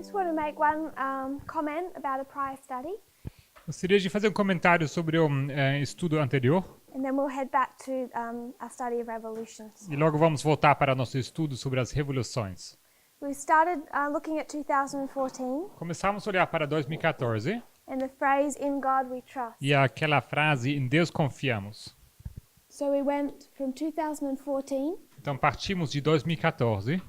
Just want to make one comment about a prior study, Gostaria de fazer um comentário sobre o estudo anterior and then we'll head back to our study of revolutions. e logo vamos voltar para nosso estudo sobre as revoluções. We started looking at 2014 Começamos a olhar para 2014 and the phrase "In God We Trust." e aquela frase "Em Deus confiamos". So we went from 2014 Então partimos de 2014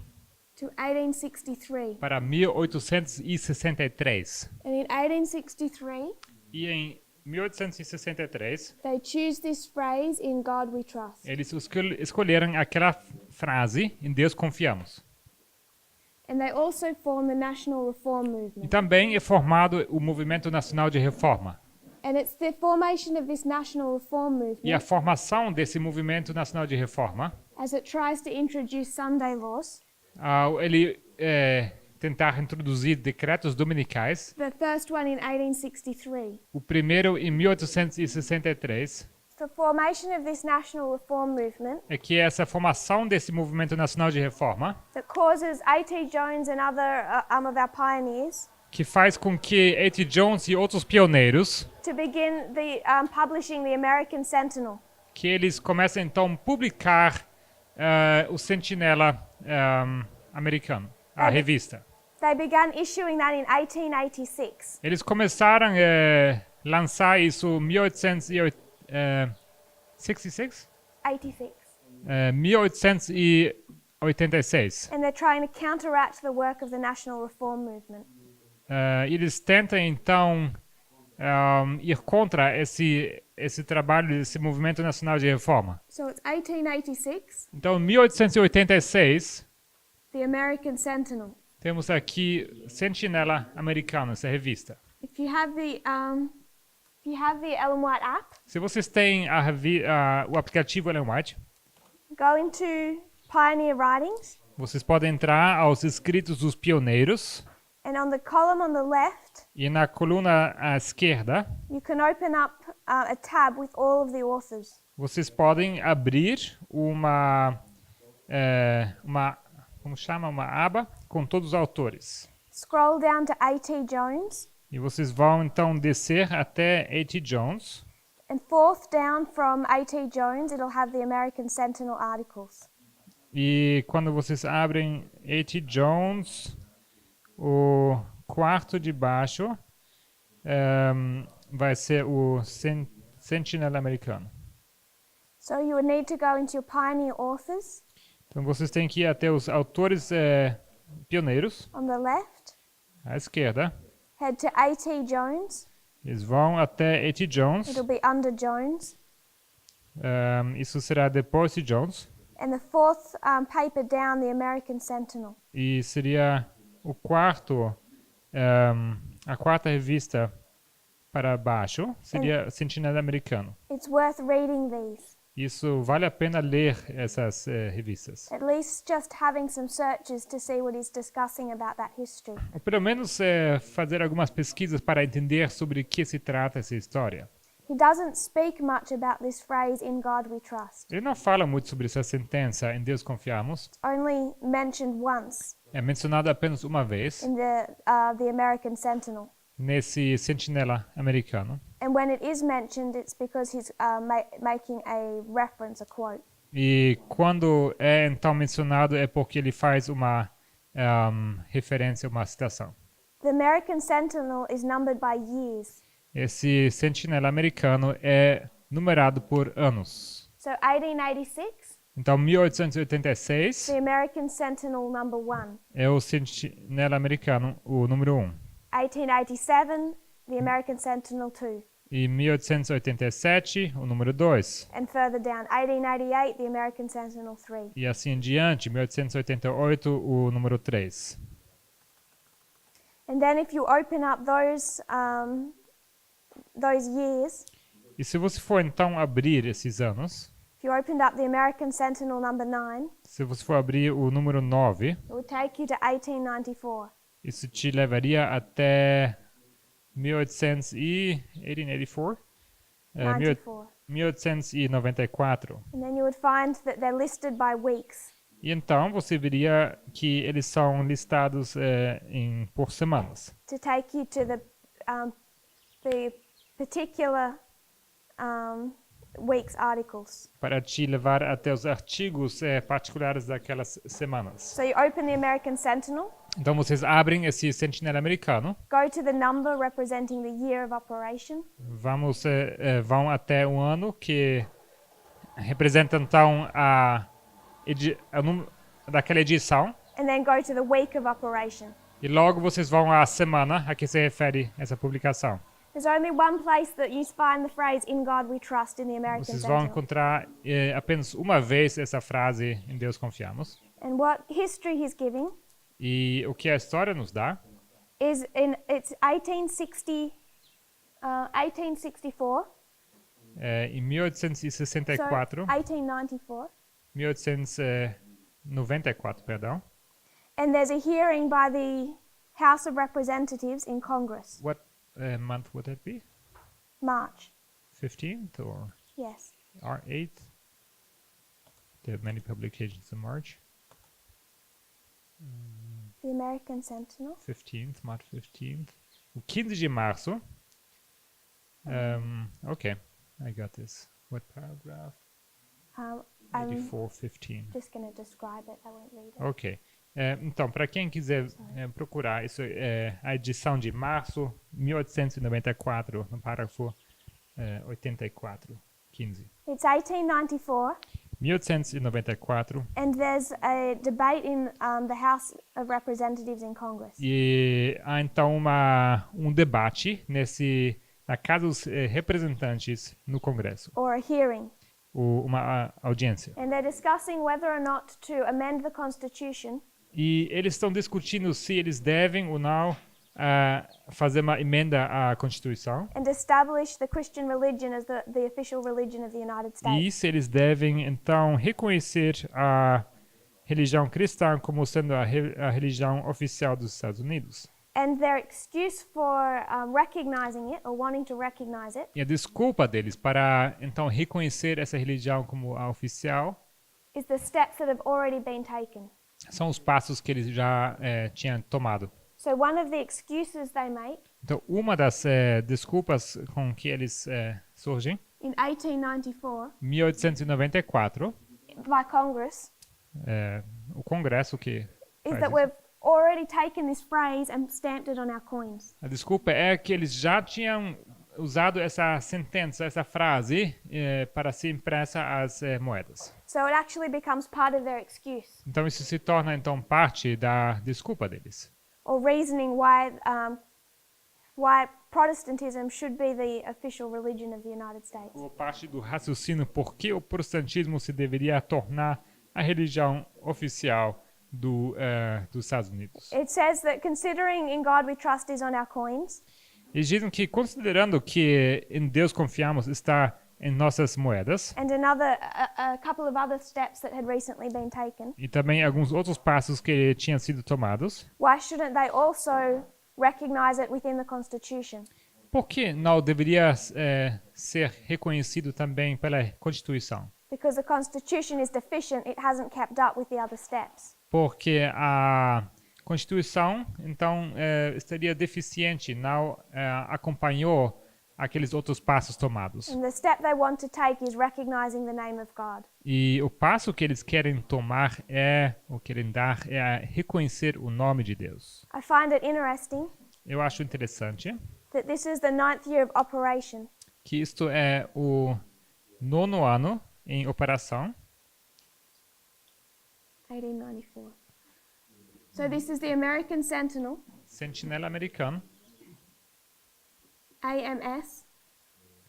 to 1863, para 1863. and in 1863 E em 1863 they choose this phrase "In God We Trust." eles escolheram aquela frase "Em Deus confiamos". And they also form the National Reform E Movement. também é formado o Movimento Nacional de Reforma. And it's the formation of this National Reform E a Movement formação desse Movimento Nacional de Reforma, as it tries to introduce Sunday laws. ao ele tentar introduzir decretos dominicais, The first one in 1863. o primeiro em 1863, The formation of this National Reform Movement é que essa formação desse Movimento Nacional de Reforma, that causes A.T. Jones and other of our pioneers que faz com que A.T. Jones e outros pioneiros, to begin the publishing the American Sentinel. que eles começam então a publicar o Sentinela americano, a revista. They began issuing that in 1886. Eles começaram a lançar isso em 1866? 86. 1886. And they're trying to counteract the work of the National Reform Movement. Eles tentam então ir contra esse trabalho desse movimento nacional de reforma. So it's 1886, Então, em 1886, the American Sentinel. temos aqui Sentinela Americano, essa revista. If you have the Ellen White app, Se vocês têm o aplicativo Ellen White, go into Pioneer Writings, vocês podem entrar aos escritos dos pioneiros and on the column on the left, e na coluna à esquerda, you can open up a tab with all of the authors. vocês podem abrir uma como chama, uma aba com todos os autores. Scroll down to A.T. Jones, E vocês vão então descer até A.T. Jones. and fourth down from A.T. Jones, it'll have the American Sentinel articles. E quando vocês abrem A.T. Jones, o quarto de baixo vai ser o Sentinela americano. So you would need to go into your Pioneer authors Então vocês têm que ir até os autores pioneiros, on the left, à esquerda. head to A.T. Jones, Eles vão até A.T. Jones. it'll be under Jones, Isso será depois de Jones. and the fourth paper down, the American Sentinel. E seria o quarto, a quarta revista para baixo, seria Sentinela americano. It's worth reading these, Isso vale a pena ler essas revistas. at least just having some searches to see what he's discussing about that history. Ou pelo menos fazer algumas pesquisas para entender sobre o que se trata essa história. He doesn't speak much about this phrase, "In God We Trust." Ele não fala muito sobre essa sentença, em Deus confiamos. Only mentioned once É mencionado apenas uma vez in the American Sentinel. nesse Sentinela americano. And when it is mentioned, it's because he's making a reference, a quote. E quando é então mencionado é porque ele faz uma referência, uma citação. The American Sentinel is numbered by years. Esse Sentinela americano é numerado por anos. So 1886, Então, 1886 the American Sentinel number 1. é o Sentinela americano, o número 1. 1887, the American Sentinel 2. E 1887, o número 2. And further down, 1888, the American Sentinel 3. E assim em diante, 1888, o número 3. And then if you open up those years, E se você for então abrir esses anos, if you opened up the American Sentinel number 9, se você for abrir o número 9, it would take you to 1894. isso te levaria até 1884? 94. 1894. And then you would find that they're listed by weeks. E então você veria que eles são listados por semanas. to take you to the particular week's articles. Para te levar até os artigos particulares daquelas semanas. So you open the American Sentinel, Então vocês abrem esse Sentinela americano, go to the number representing the year of operation, vão até um ano que representa então o número daquela edição, and then go to the week of operation. e logo vocês vão à semana a que se refere essa publicação. There's only one place that you find the phrase "In God We Trust" in the American Vocês vão Sentinel. encontrar apenas uma vez essa frase, em Deus confiamos. And what history he's giving E o que a história nos dá is it's 1864, em 1864, 1894, 1894, perdão. and there's a hearing by the House of Representatives in Congress, What month would that be? March. 15th or Yes. R8? There are many publications in March. The American Sentinel. 15th, March 15th. O 15 de março. Okay, I got this. What paragraph? I'm 84:15. just going to describe it. I won't read it. Ok. Então, para quem quiser procurar, isso é a edição de março 1894, no parágrafo 84:15. It's 1894, 1894. and there's a debate in the House of Representatives in Congress. E há então um debate na Casa dos Representantes no Congresso, Or a hearing. uma audiência. And they're discussing whether or not to amend the Constitution E eles estão discutindo se eles devem ou não fazer uma emenda à Constituição and establish the Christian religion as the official religion of the United e States. se eles devem então reconhecer a religião cristã como sendo a religião oficial dos Estados Unidos. And their excuse for recognizing it or wanting to recognize it E a desculpa deles para então reconhecer essa religião como a oficial is the steps that have already been taken. são os passos que eles já tinham tomado. So one of the excuses they make Então, uma das desculpas com que eles surgem, in 1894 1894, by Congress o Congresso que is faz that isso. we've already taken this phrase and stamped it on our coins. A desculpa é que eles já tinham usado essa sentença, essa frase, para ser impressa às moedas. So it actually becomes part of their excuse Então, isso se torna então parte da desculpa deles. or reasoning why Protestantism should be the official religion of the United States. Ou parte do raciocínio por que o protestantismo se deveria tornar a religião oficial dos Estados Unidos. It says that considering in God we trust is on our coins, Eles dizem que, considerando que em Deus confiamos está em nossas moedas, and a couple of other steps that had recently been taken, e também alguns outros passos que tinham sido tomados, why shouldn't they also recognize it within the Constitution? por que não deveria ser reconhecido também pela Constituição? Because the Constitution is deficient, it hasn't kept up with the other steps. Porque a Constituição, então, estaria deficiente, não acompanhou aqueles outros passos tomados. And the step they want to take is recognizing the name of God. E o passo que eles querem tomar ou querem dar é reconhecer o nome de Deus. I find it interesting Eu acho interessante that this is the 9th year of operation. que isto é o 9º ano em operação. 1894. So this is the American Sentinel, Sentinela americano, AMS.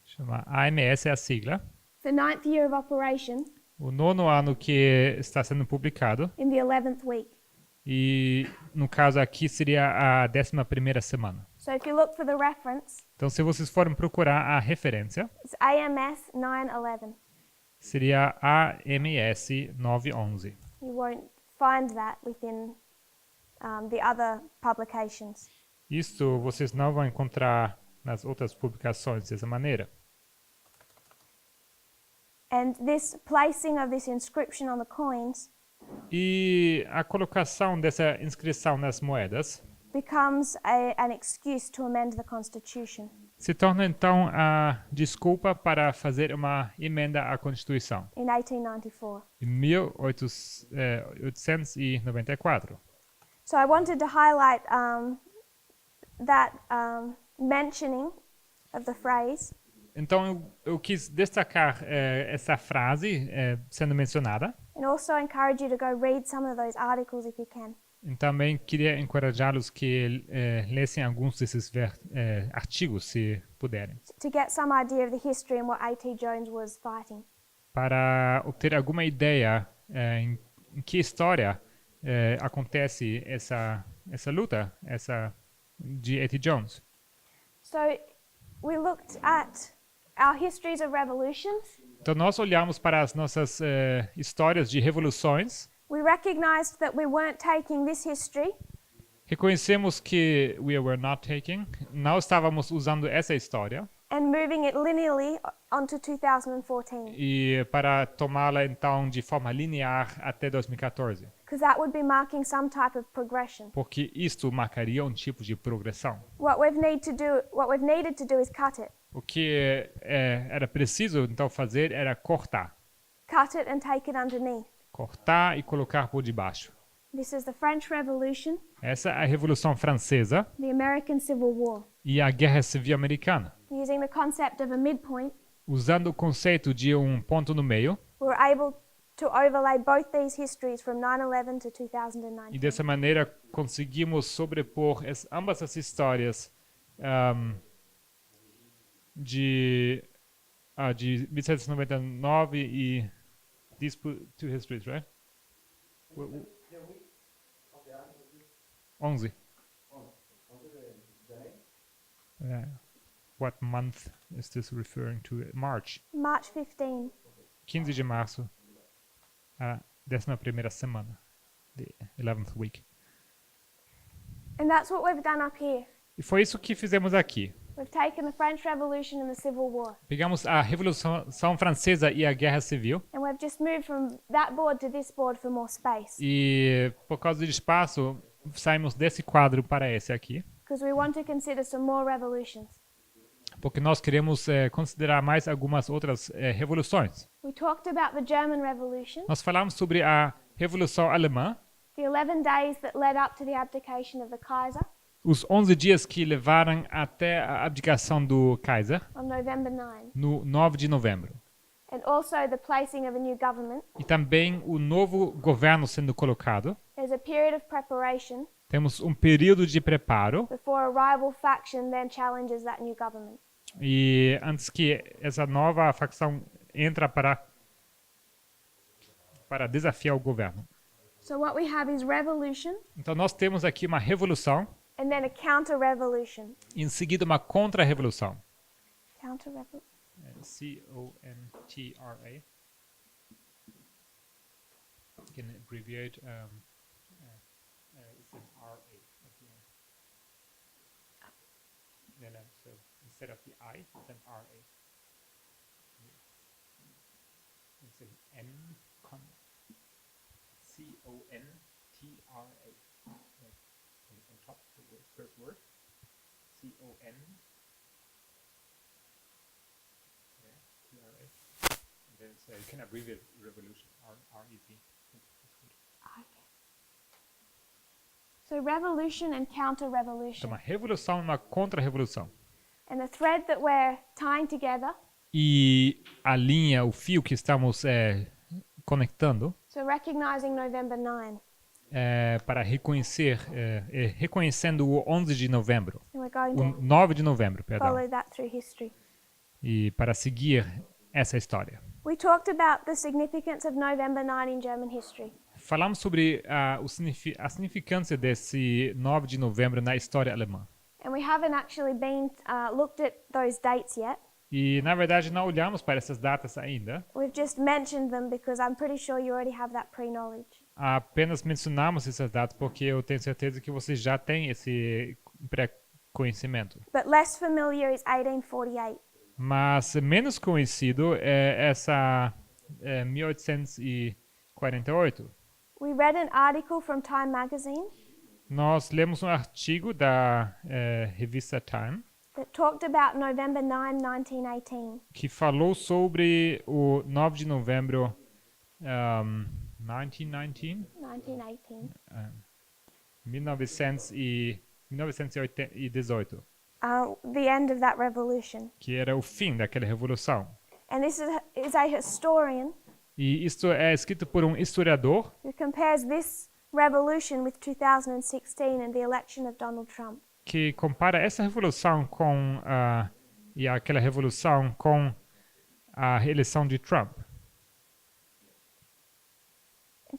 chama AMS é a sigla. The 9th year of operation O 9º ano que está sendo publicado. in the 11th week. E no caso aqui seria a 11ª semana. So if you look for the reference, Então, se vocês forem procurar a referência, it's AMS 911. seria AMS 911. You won't find that within the other publications. Isto vocês não vão encontrar nas outras publicações dessa maneira. And this placing of this inscription on the coins E a colocação dessa inscrição nas moedas becomes an excuse to amend the Constitution. se torna então a desculpa para fazer uma emenda à Constituição In 1894. em 1894. So I wanted to highlight that mentioning of the phrase, Então eu quis destacar essa frase sendo mencionada. and also encourage you to go read some of those articles if you can. E também queria encorajá-los que lessem alguns desses artigos, se puderem, To get some idea of the history and what A.T. Jones was fighting. para obter alguma ideia em que história acontece essa luta, de A.T. Jones. So we looked at our histories of revolutions. Então nós olhamos para as nossas histórias de revoluções, We recognized that we weren't taking this history reconhecemos que não estávamos usando essa história and moving it linearly onto 2014, e para tomá-la então de forma linear até 2014, because that would be marking some type of progression. porque isto marcaria um tipo de progressão. What we've needed to do is cut it. O que era preciso então fazer era cortar And take it underneath. cortar e colocar por debaixo. This is the French Revolution, Essa é a Revolução Francesa the American Civil War. e a Guerra Civil Americana. Using the concept of a midpoint, Usando o conceito de um ponto no meio, we were able to overlay both these histories from 9/11 to e 2019. dessa maneira conseguimos sobrepor ambas as histórias de 1799 e these two histories, right? 11. What month is this referring to? March. March 15. 15 de março, a 11ª semana, the 11th week. And that's what we've done up here. E foi isso que fizemos aqui. We've taken the French Revolution and the Civil War, Pegamos a Revolução Francesa e a Guerra Civil and we've just moved from that board to this board for more space, e, por causa do espaço, saímos desse quadro para esse aqui, because we want to consider some more revolutions. porque nós queremos considerar mais algumas outras revoluções. We talked about the German Revolution, Nós falamos sobre a Revolução Alemã, the 11 days that led up to the abdication of the Kaiser os 11 dias que levaram até a abdicação do Kaiser, on November 9, no 9 de novembro. and also the placing of a new government. E também o novo governo sendo colocado. There's a period of preparation Temos um período de preparo before a rival faction then challenges that new government. e antes que essa nova facção entra para desafiar o governo. So what we have is revolution Então nós temos aqui uma revolução and then a counter-revolution. e em seguida uma contra-revolução. Counter-revolution. C-O-N-T-R-A. You can abbreviate it's an R-A at the end. No, so instead of the I, it's an R-A. It's an N C-O-N-T-R-A. Like on top of the first word. C-O-N. Yeah, T-R-A. And then so you can abbreviate revolution, R-E-V. Okay. So revolution and Então, counter-revolution. uma revolução e uma contra-revolução. And the thread that we're tying together, E a linha, o fio que estamos conectando so recognizing November 9, para reconhecendo o 11 de novembro, and we're going o to 9 de novembro, follow perdão, that through history. e para seguir essa história. We talked about the significance of November 9 in German history. Falamos sobre a significância desse 9 de novembro na história alemã. And we haven't actually looked at those dates yet. E, na verdade, não olhamos para essas datas ainda. We've just mentioned them because I'm pretty sure you already have that pre-knowledge. Apenas mencionamos essas datas porque eu tenho certeza que você já tem esse pré-conhecimento. But less familiar is 1848. Mas menos conhecido é essa 1848. We read an article from Time magazine Nós lemos um artigo da revista Time that talked about November 9, 1918. que falou sobre o 9 de novembro 1919, 1918. 1918, The end of that revolution. que era o fim daquela revolução. And this is a historian E isto é escrito por um historiador who compares this revolution with 2016 and the election of Donald Trump. que compara essa revolução e aquela revolução com a reeleição de Trump.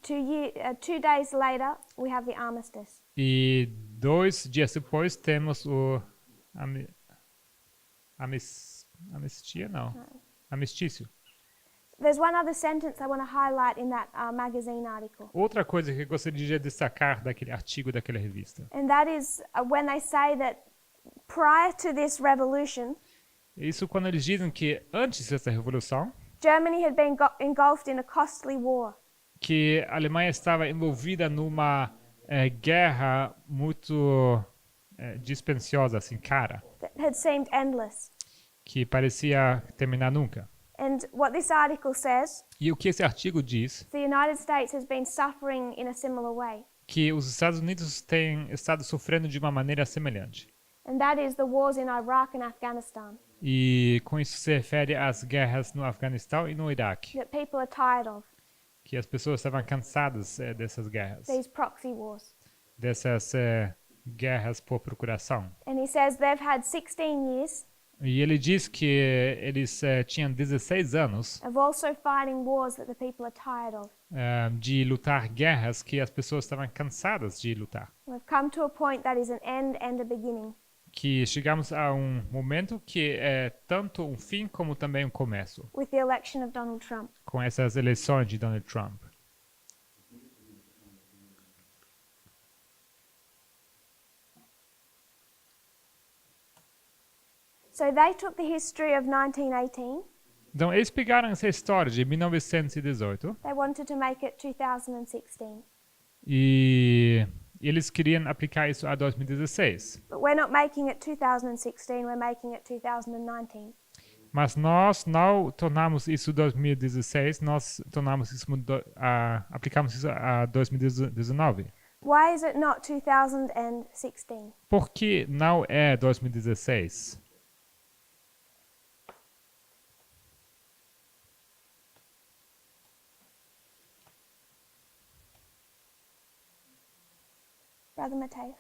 2 days later, we have the armistice. E 2 dias depois temos o anistia, não, amistício. There's one other sentence I want to highlight in that magazine article, Outra coisa que eu gostaria de destacar daquele artigo daquela revista. and that is when they say that prior to this revolution, Isso quando eles dizem que antes dessa revolução, Germany had been engulfed in a costly war. que a Alemanha estava envolvida numa guerra muito dispendiosa, assim, cara, That had seemed endless. que parecia terminar nunca. And what this article says, E o que esse artigo diz, the United States has been suffering in a similar way, que os Estados Unidos têm estado sofrendo de uma maneira semelhante. and that is the wars in Iraq and Afghanistan E com isso se refere às guerras no Afeganistão e no Iraque, that people are tired of, que as pessoas estavam cansadas dessas guerras, these proxy wars. dessas guerras por procuração. And he says they've had 16 years E ele diz que eles tinham 16 anos of also fighting wars that the people are tired of. de lutar guerras que as pessoas estavam cansadas de lutar. We've come to a point that is an end and a beginning. Que chegamos a um momento que é tanto um fim como também um começo, With the election of Donald Trump. com essas eleições de Donald Trump. So they took the history of 1918, Então, eles pegaram essa história de 1918 they wanted to make it 2016. e eles queriam aplicar isso a 2016. But we're not making it 2016, we're making it 2019. Mas nós não tornamos isso 2016, nós tornamos isso aplicamos isso a 2019. Why is it not 2016? Por que não é 2016? Brother Mateus.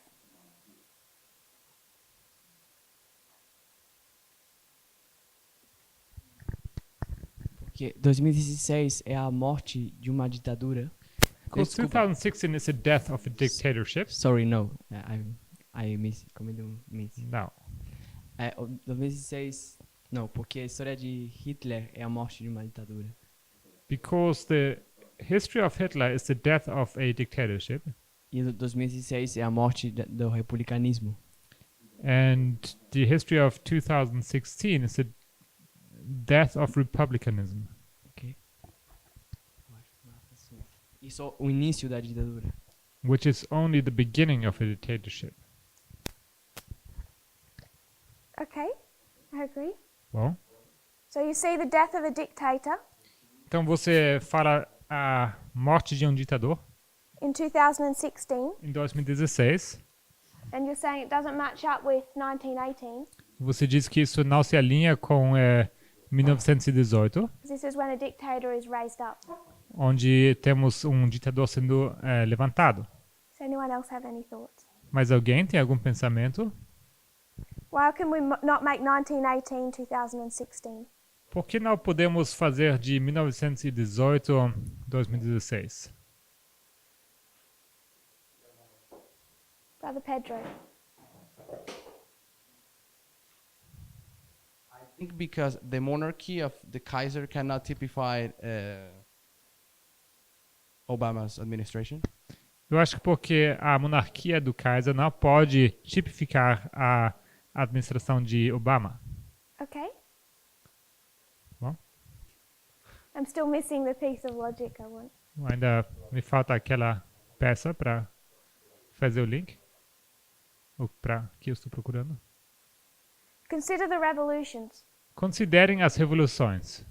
Porque 2016 é a morte de uma ditadura. Because Desculpa. 2016 is the death of a dictatorship. Sorry, no. I cometi um miss. Não. O 2016... Não, porque a história de Hitler é a morte de uma ditadura. Because the history of Hitler is the death of a dictatorship. E o 2016 é a morte do republicanismo. And the history of 2016 is the death of republicanism. Ok? Isso é o início da ditadura. Which is only the beginning of a dictatorship. Okay, I agree. Bom, So you see the death of a dictator então você fala a morte de um ditador in 2016, em 2016. and you're saying it doesn't match up with 1918, Você diz que isso não se alinha com 1918, because this is when a dictator is raised up. onde temos um ditador sendo levantado. Does anyone else have any thoughts? Mas alguém tem algum pensamento? Why can we not make 1918 2016? Por que não podemos fazer de 1918 2016? Brother Pedro. I think because the monarchy of the Kaiser cannot typify Obama's administration. Eu acho que porque a monarquia do Kaiser não pode tipificar a administração de Obama. Okay. Well. I'm still missing the piece of logic I want. Ainda me falta aquela peça para fazer o link. O para que eu estou procurando. Consider the revolutions. Considerem as revoluções.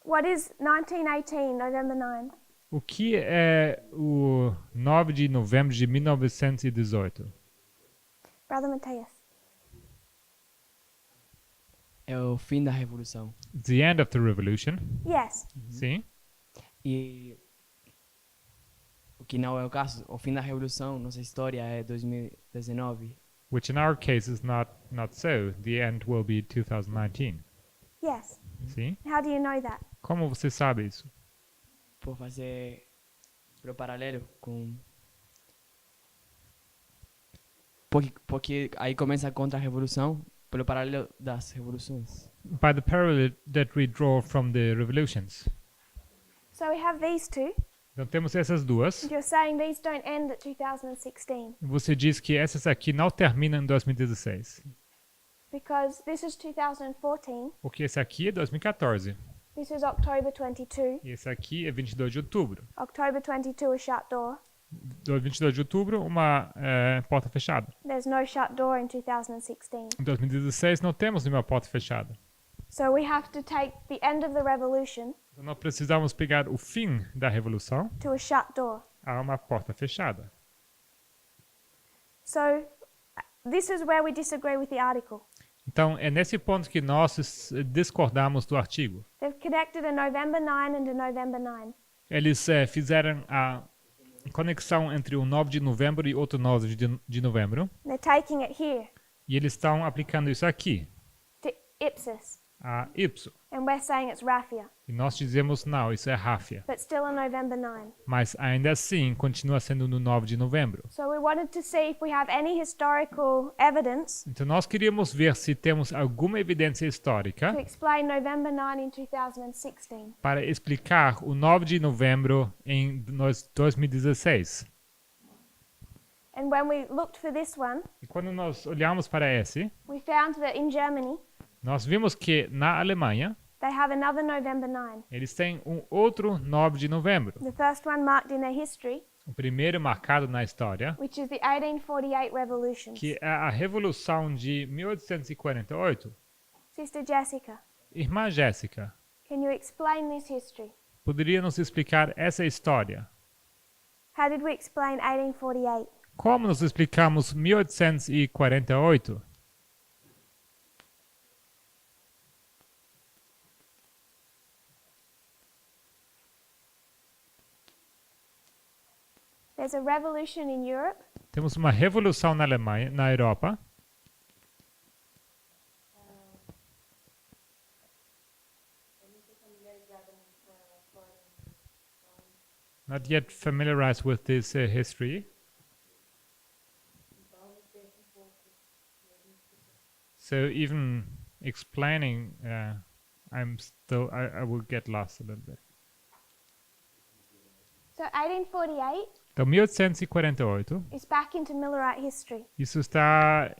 What is 1918, November 9? O que é o 9 de novembro de 1918? Brother Matthias. É o fim da revolução. The end of the revolution. Yes. Sim. E o que não é o caso, o fim da revolução, nossa história é 2019. Which in our case is not so. The end will be 2019. Yes. Sim. How do you know that? Como você sabe isso? Por fazer o paralelo com... Porque aí começa a contra-revolução, pelo paralelo das revoluções. By the parallel that we draw from the revolutions. So we have these two. Então temos essas duas. And you're saying these don't end at 2016 Você diz que essas aqui não terminam em 2016. because this is 2014. Porque esse aqui é 2014. This is October 22. E esse aqui é 22 de outubro. October 22, a shut door. 22 de outubro, uma porta fechada. There's no shut door in 2016. Em 2016 não temos nenhuma porta fechada. So we have to take the end of the revolution Então nós precisamos pegar o fim da revolução to a shut door. a uma porta fechada. So this is where we disagree with the article. Então é nesse ponto que nós discordamos do artigo. They've connected a November 9 and a November 9. Eles fizeram a conexão entre o 9 de novembro e outro 9 de novembro. They're taking it here E eles estão aplicando isso aqui, to Ipsos. a Ipso. And we're saying it's Raffia. E nós dizemos, não, isso é Ráfia. But still a November 9. Mas ainda assim, continua sendo no 9 de novembro. So we wanted to see if we have any historical evidence Então nós queríamos ver se temos alguma evidência histórica to explain November 9 in 2016. para explicar o 9 de novembro em 2016. And when we looked for this one, E quando nós olhamos para esse, we found that in Germany, nós vimos que na Alemanha, they have another November 9. eles têm um outro 9 de novembro. The first one marked in their history, O primeiro marcado na história, which is the 1848 revolutions. que é a Revolução de 1848. Sister Jessica, Irmã Jéssica, can you explain this history? poderia nos explicar essa história? How did we explain 1848? Como nós explicamos 1848? There's a revolution in Europe. Temos uma revolução na Alemanha, na Europa. Not yet familiarized with this history. So even explaining, I will get lost a little bit. So 1848 Então, 1848, is back into Millerite history. isso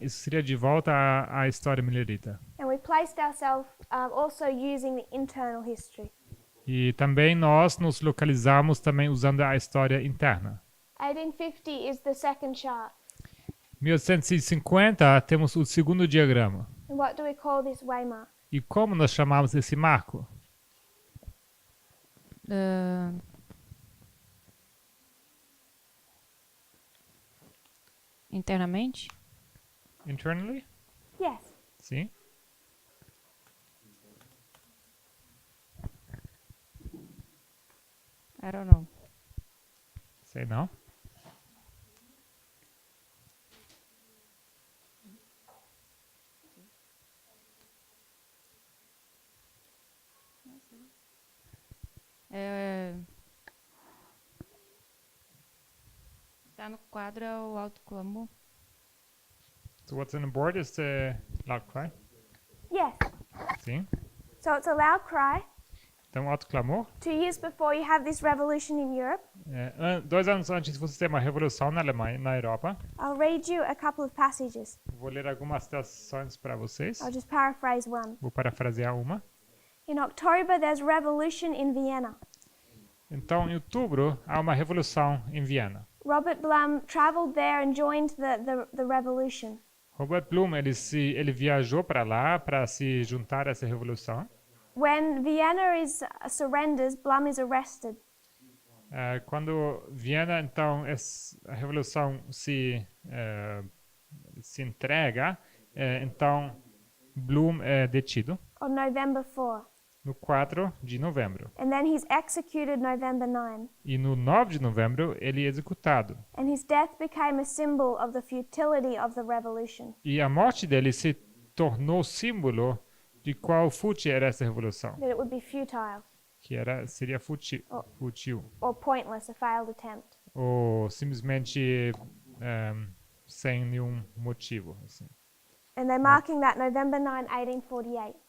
seria de volta à história millerita. And we placed ourselves also using the internal history. E também nós nos localizamos também usando a história interna. 1850 is the second chart. 1850 temos o segundo diagrama. And what do we call this waymark? E como nós chamamos esse marco? Internamente? Internally? Yes. Sim. I don't know. Sei não. Tá no quadro é o autoclamor. So what's on the board is the loud cry. Yes. Sim. So it's a loud cry. Então, autoclamor. 2 years before you have this revolution in Europe. 2 anos antes você tem uma revolução na Alemanha, na Europa. I'll read you a couple of passages. Vou ler algumas citações para vocês. I'll just paraphrase one. Vou parafrasear uma. In October, there's revolution in Vienna. Então, em outubro, há uma revolução em Viena. Robert Blum traveled there and joined the revolution. Robert Blum, ele viajou para lá para se juntar a essa revolução. When Vienna surrenders, Blum is arrested. Quando Viena, então, a revolução se entrega, então Blum é detido On November 4. no 4 de novembro. And then he's executed November 9. E no 9 de novembro, ele é executado. And his death became a symbol of the futility of the revolution. E a morte dele se tornou símbolo de qual fútil era essa revolução, That it would be futile que seria fútil, or pointless, a failed attempt. ou simplesmente sem nenhum motivo. Assim. And they're marking that November 9, 1848.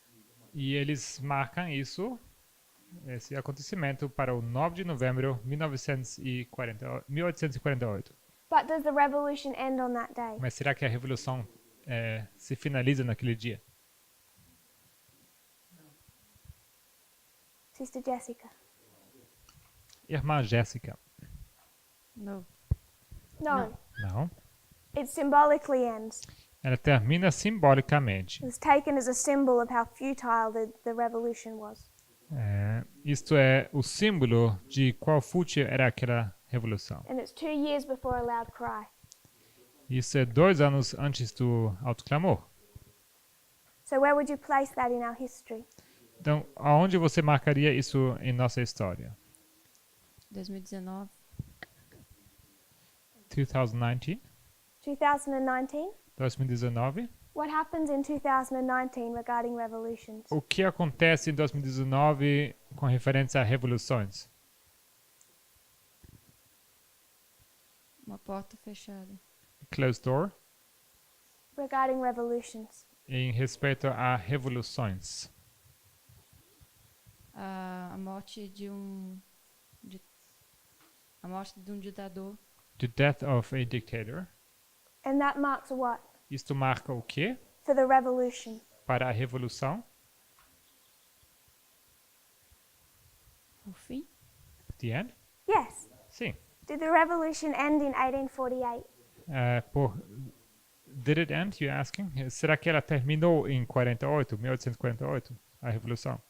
E eles marcam esse acontecimento para o 9 de novembro de 1848. But does the revolution end on that day? Mas será que a revolução se finaliza naquele dia? Sister Jessica? Irmã Jéssica. No. No. Não. It symbolically ends. Ela termina simbolicamente. It was taken as a symbol of how futile the revolution was. Isto é o símbolo de qual fútil era aquela revolução. And it's 2 years before a loud cry. Isso é 2 anos antes do autoclamor. So where would you place that in our history? Então, aonde você marcaria isso em nossa história? 2019. 2019? 2019? 2019? What happens in 2019 regarding revolutions? O que acontece em 2019 com referência a revoluções? Uma porta fechada. Closed door? Regarding revolutions. Em respeito a revoluções. A morte de um ditador. The death of a dictator. And that marks what? Isto marca o quê? For the revolution. Para a revolução? O fim? The end? Yes. Sim. Did the revolution end in 1848? Did it end, you asking? Será que ela terminou em 1848, a revolução?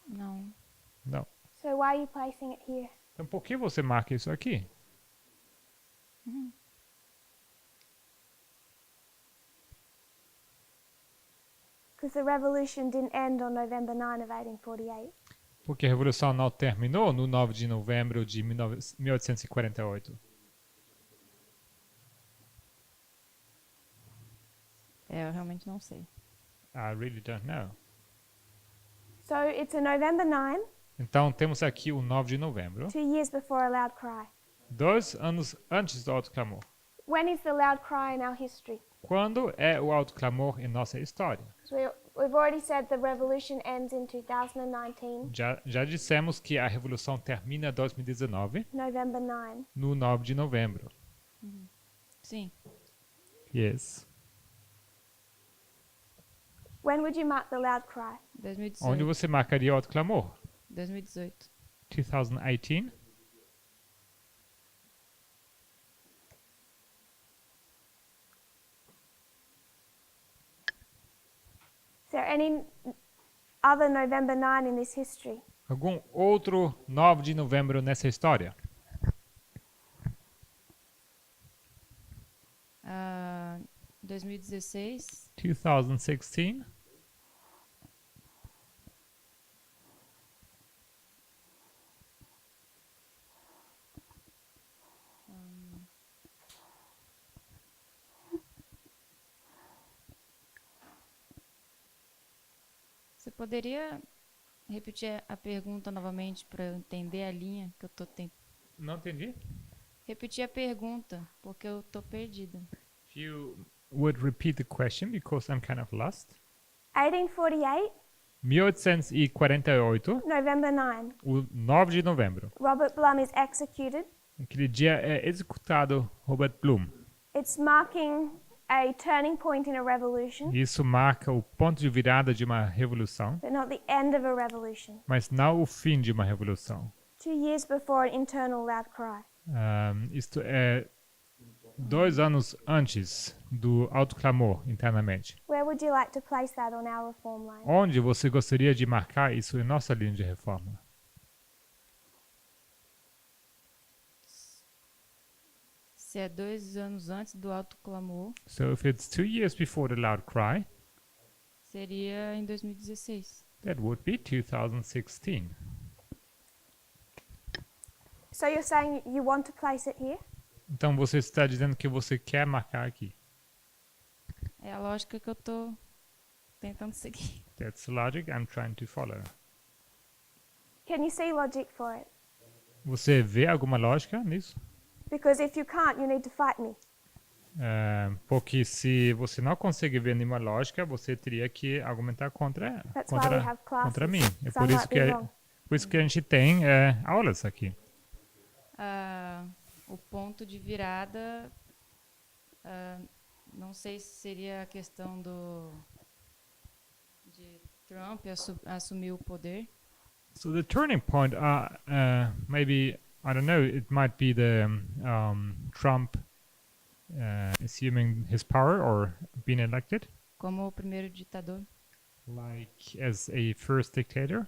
Não. Não. So why are you placing it here? Então por que você marca isso aqui? Because the revolution didn't end on November 9 of 1848. Porque a revolução não terminou no 9 de novembro de 1848. Eu realmente não sei. I really don't know. So it's a November 9, Então temos aqui o 9 de novembro, 2 years before a loud cry. 2 anos antes do autoclamor. When is the loud cry in our history? Quando é o autoclamor em nossa história? Because we've already said the revolution ends in 2019, Já dissemos que a revolução termina em 2019, November 9. no 9 de novembro. Sim. Yes. When would you mark the loud cry? 2018. Onde você marcaria o autoclamor? 2018. 2018? Is there any other November 9 in this history? Algum outro 9 de novembro nessa história? 2016. 2016? Você poderia repetir a pergunta novamente para eu entender a linha que eu tô tentando? Não entendi. Repetir a pergunta, porque eu tô perdida. If you would repeat the question because I'm kind of lost. 1848, 1848, November 9. o 9 de novembro. Robert Blum is executed. Aquele dia é executado Robert Blum. It's marking a turning point in a revolution, Isso marca o ponto de virada de uma revolução, but not the end of a revolution. mas não o fim de uma revolução. 2 years before an internal loud cry. Isto é 2 anos antes do autoclamor internamente. Where would you like to place that on our reform line? Onde você gostaria de marcar isso em nossa linha de reforma? Se é 2 anos antes do autoclamor, So if it's 2 years before the loud cry, seria em 2016. that would be 2016. So you're saying you want to place it here? Então você está dizendo que você quer marcar aqui. É a lógica que eu tô tentando seguir. That's the logic I'm trying to follow. Can you see logic for it? Você vê alguma lógica nisso? Because if you can't, you need to fight me. Porque se você não consegue ver nenhuma lógica, você teria que argumentar contra That's why we have classes. contra mim. É 'cause por I isso might que be wrong. por isso que a gente tem aulas aqui. O ponto de virada, não sei se seria a questão de Trump assumir o poder. So the turning point, maybe I don't know. It might be the Trump assuming his power or being elected, Como o primeiro ditador. like as a first dictator.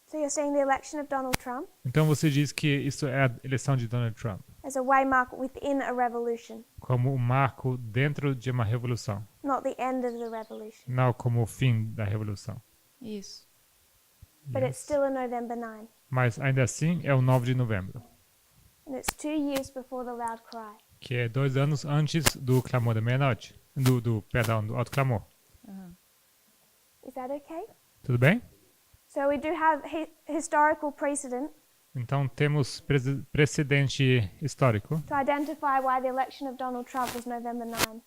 So you're saying the election of Donald Trump Então você diz que isso é a eleição de Donald Trump as a waymark within a revolution, como um marco dentro de uma revolução, not the end of the revolution. não como o fim da revolução. Isso. But it's still a November 9. Mas ainda assim é o 9 de novembro, And it's 2 years before the loud cry. que é 2 anos antes do clamor da meia-noite, perdão, do autoclamor. Is that okay? Tudo bem? So we do have historical precedent Então temos precedente histórico to identify why the election of Donald Trump was November 9.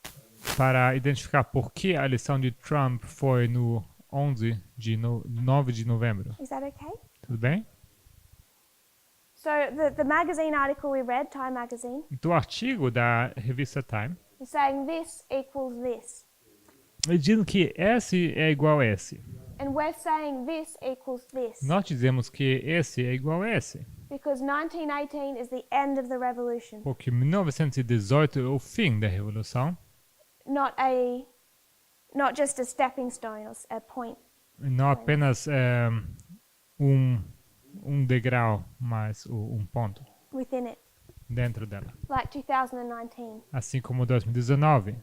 para identificar por que a eleição de Trump foi no 9 de novembro. Is that okay? Tudo bem? So the magazine article we read, Time Magazine, Então o artigo da revista Time, is saying this equals this. eles dizem que S é igual a S. And we're saying this equals this. Nós dizemos que S é igual a S, Because 1918 is the end of the revolution, porque 1918 é o fim da revolução, not just a stepping stone or a point. e não apenas um degrau, mas um ponto Within it, dentro dela. like 2019. Assim como 2019.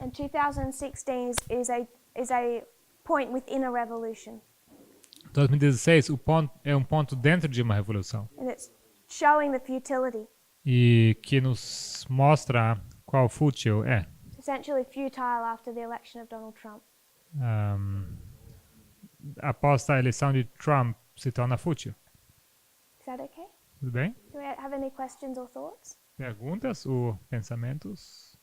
And 2016 is a point within a revolution. 2016 o ponto, é um ponto dentro de uma revolução And it's showing the futility, e que nos mostra qual fútil é. essentially futile after the election of Donald Trump. Após a eleição de Trump se torna fútil. Is that okay? Tudo bem? Do we have any questions or thoughts? Perguntas ou pensamentos?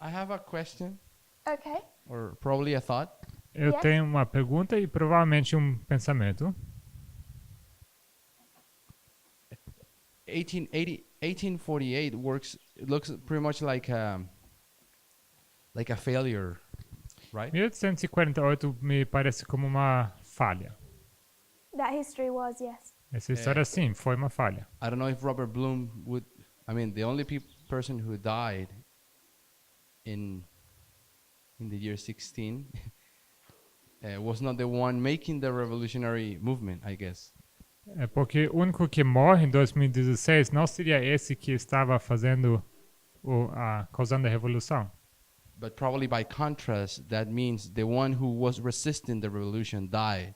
I have a question Okay. or probably a thought. Eu Yes. tenho uma pergunta e provavelmente um pensamento. 1848 looks pretty much like a failure, right? 1848 me parece como uma falha. That history was, yes. Essa história, sim, foi uma falha. I don't know if Robert Bloom would. I mean, the only person who died in the year 16 was not the one making the revolutionary movement, I guess. É porque o único que morre em 2016 não seria esse que estava fazendo causando a revolução. But probably by contrast, that means the one who was resisting the revolution died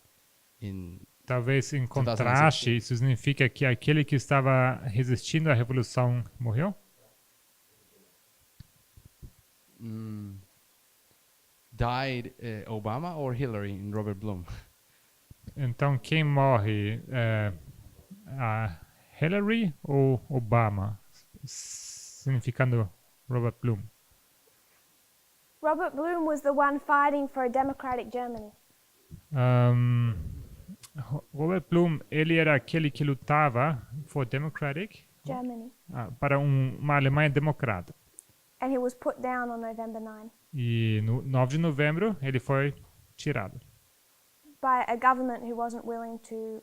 in. Talvez em contraste, isso significa que aquele que estava resistindo à revolução morreu? Died Obama or Hillary in Robert Bloom? Então quem morre a Hillary ou Obama? significando Robert Bloom? Robert Bloom was the one fighting for a democratic Germany. Robert Bloom, ele era aquele que lutava for democratic, Germany. para uma Alemanha democrata. And he was put down on November 9 E no 9 de novembro ele foi tirado by a government who wasn't willing to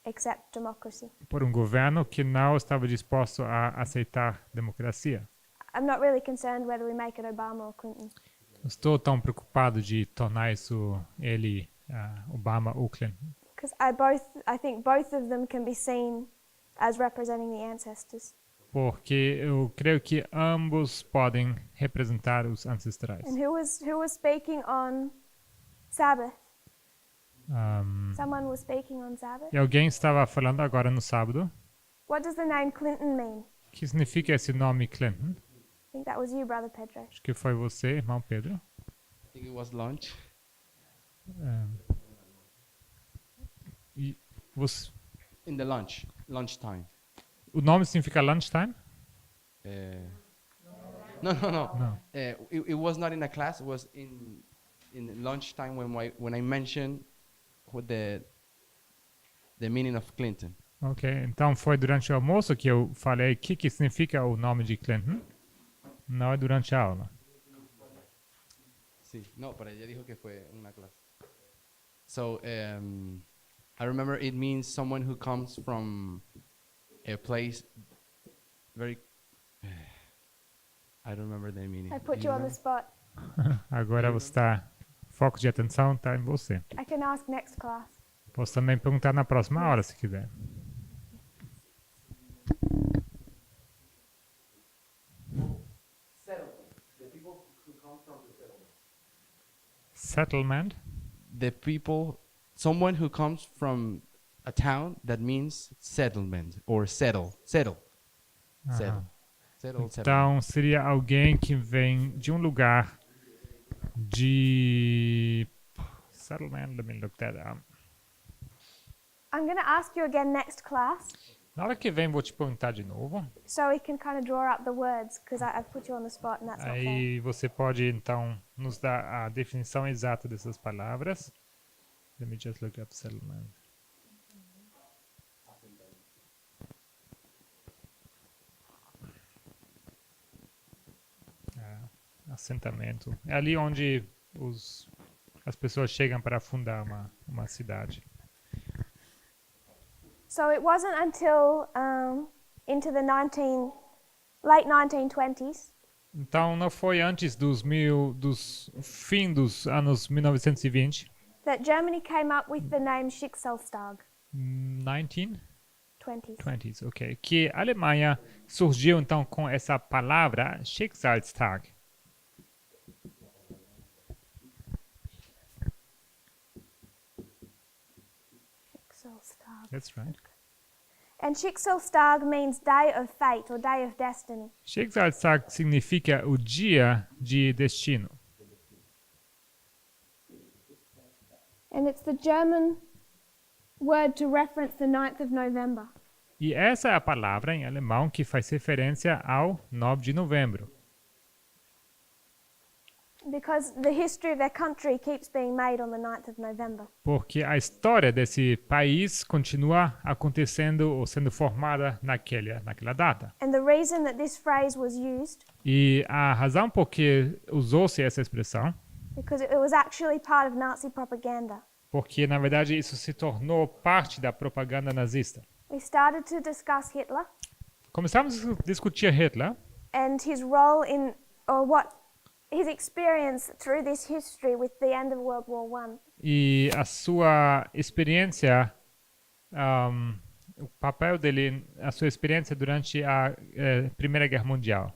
accept democracy. por um governo que não estava disposto a aceitar democracia. I'm not really concerned whether we make it Obama or Clinton. Não estou tão preocupado de tornar isso ele, Obama ou Clinton, Because I think both of them can be seen as representing the ancestors. porque eu creio que ambos podem representar os ancestrais. And who was speaking on Sabbath? Someone was speaking on Sabbath. E alguém estava falando agora no sábado. What does the name Clinton mean? O que significa esse nome Clinton? I think that was you, Brother Pedro. Acho que foi você, irmão Pedro. I think it was lunch. E você, In the lunchtime. o nome significa lunchtime? No. No. It was not in a class. It was in lunchtime when I mentioned what the meaning of Clinton. Ok, então foi durante o almoço que eu falei o que significa o nome de Clinton. Não é durante a aula. Sí, no, pero ella dijo que fue una clase. So, I remember it means someone who comes from a place very. I don't remember the meaning. I put Do you on the remember? spot. Agora você está. Foco de atenção está em você. I can ask next class. Posso também perguntar na próxima hora, se quiser. Settlement. The people, someone who comes from a town that means settlement or settle. Settle. Settle. Então seria alguém que vem de um lugar de. Settlement, let me look that up. I'm going to ask you again next class Na hora que vem, vou te perguntar de novo. so we can kind of draw up the words because I've put you on the spot and that's not fair. Aí você pode, então, nos dar a definição exata dessas palavras. Let me just look up settlement. Assentamento. É ali onde as pessoas chegam para fundar uma cidade. So it wasn't until into the late 1920s Então, não foi antes dos fim dos anos 1920, that Germany came up with the name Schicksalstag. 1920s, 20s. ok, que a Alemanha surgiu então com essa palavra Schicksalstag. Schicksalstag. That's right. And Schicksalstag means day of fate or day of destiny. Schicksalstag significa o dia de destino. And it's the German word to reference the 9th of November. E essa é a palavra em alemão que faz referência ao 9 de novembro. Because the history of their country keeps being made on the 9th of November. Porque a história desse país continua acontecendo ou sendo formada naquela data. And the reason that this phrase was used, E a razão por que usou-se essa expressão, because it was actually part of Nazi propaganda. porque na verdade isso se tornou parte da propaganda nazista. We started to discuss Hitler Começamos a discutir Hitler and his role in, or what his experience through this history with the end of World War I. e a sua experiência, o papel dele, a sua experiência durante a Primeira Guerra Mundial.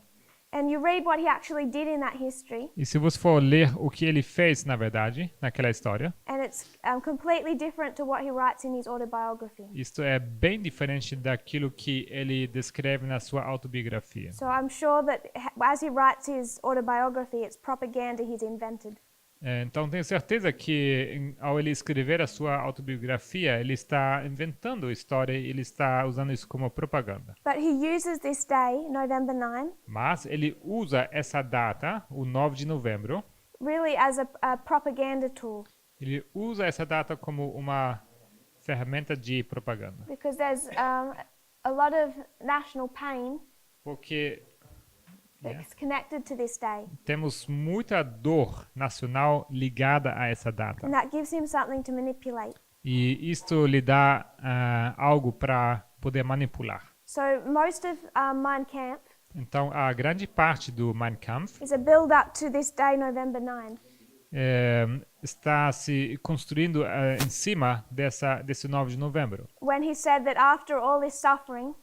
And you read what he actually did in that history, E se você for ler o que ele fez, na verdade, naquela história, and it's completely different to what he writes in his autobiography. isto é bem diferente daquilo que ele descreve na sua autobiografia. So I'm sure that as he writes his autobiography, it's propaganda he's invented. Então tenho certeza que ao ele escrever a sua autobiografia, ele está inventando história e ele está usando isso como propaganda. But he uses this day, November 9, Mas ele usa essa data, o 9 de novembro, really as a propaganda tool, ele usa essa data como uma ferramenta de propaganda. because there's a lot of national pain Porque that's connected to this day. temos muita dor nacional ligada a essa data. And that gives him something to manipulate. E isto lhe dá algo para poder manipular. So most of Mein Kampf Então, a grande parte do Mein Kampf is a build-up to this day, November 9. está se construindo em cima desse 9 de novembro, When he said that after all this suffering,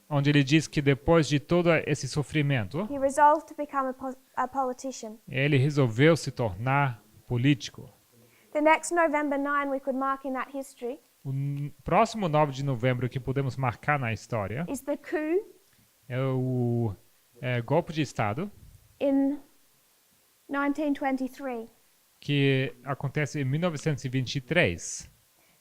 onde ele diz que depois de todo esse sofrimento, he resolved to become a politician. ele resolveu se tornar político. The next November 9 we could mark in that history O próximo 9 de novembro que podemos marcar na história is the coup é o golpe de Estado, in 1923. que acontece em 1923.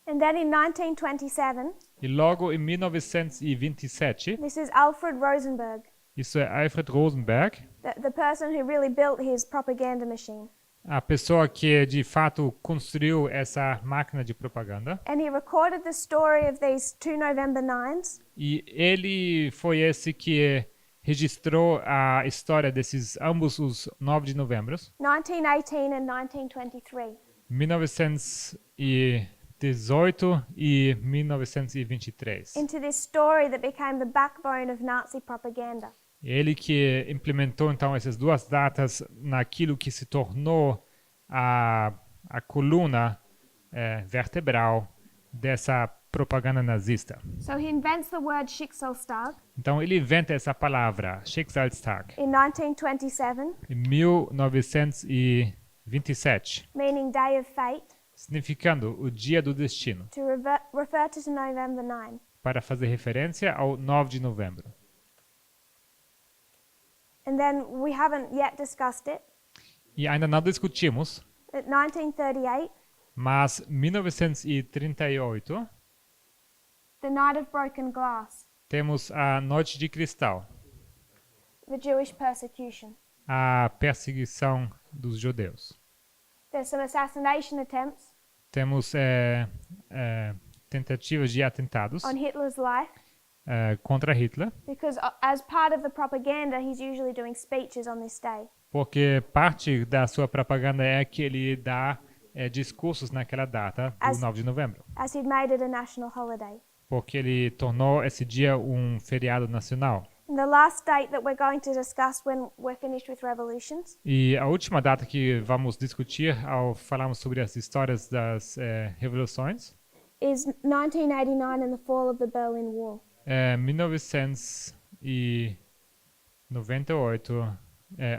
And then in 1927, E logo em 1927, this is Alfred Rosenberg, isso é Alfred Rosenberg, the person who really built his propaganda machine. a pessoa que de fato construiu essa máquina de propaganda. And he recorded the story of these two November 9s E ele foi esse que registrou a história desses ambos os 9 de novembro, 1918 and 1923. 1918 e 1923. Into this story that became the backbone of Nazi propaganda. Ele que implementou então essas duas datas naquilo que se tornou a coluna vertebral dessa propaganda nazista. So he invents the word Schicksalstag Então ele inventa essa palavra, Schicksalstag, in 1927, em 1927, meaning day of fate, significando o dia do destino, to refer to November 9. para fazer referência ao 9 de novembro. And then we haven't yet discussed it. E ainda não discutimos, At 1938, mas 1938 the Night of Broken Glass, temos a Noite de Cristal, the Jewish persecution. a perseguição dos judeus. There's some assassination attempts Temos tentativas de atentados on Hitler's life contra Hitler, because as part of the propaganda, he's usually doing speeches on this day. porque parte da sua propaganda é que ele dá discursos naquela data, do 9 de novembro, As he'd made it a national holiday. porque ele tornou esse dia um feriado nacional. And the last date that we're going to discuss when we're finished with revolutions E a última data que vamos discutir ao falarmos sobre as histórias das revoluções is 1989 and the fall of the Berlin Wall.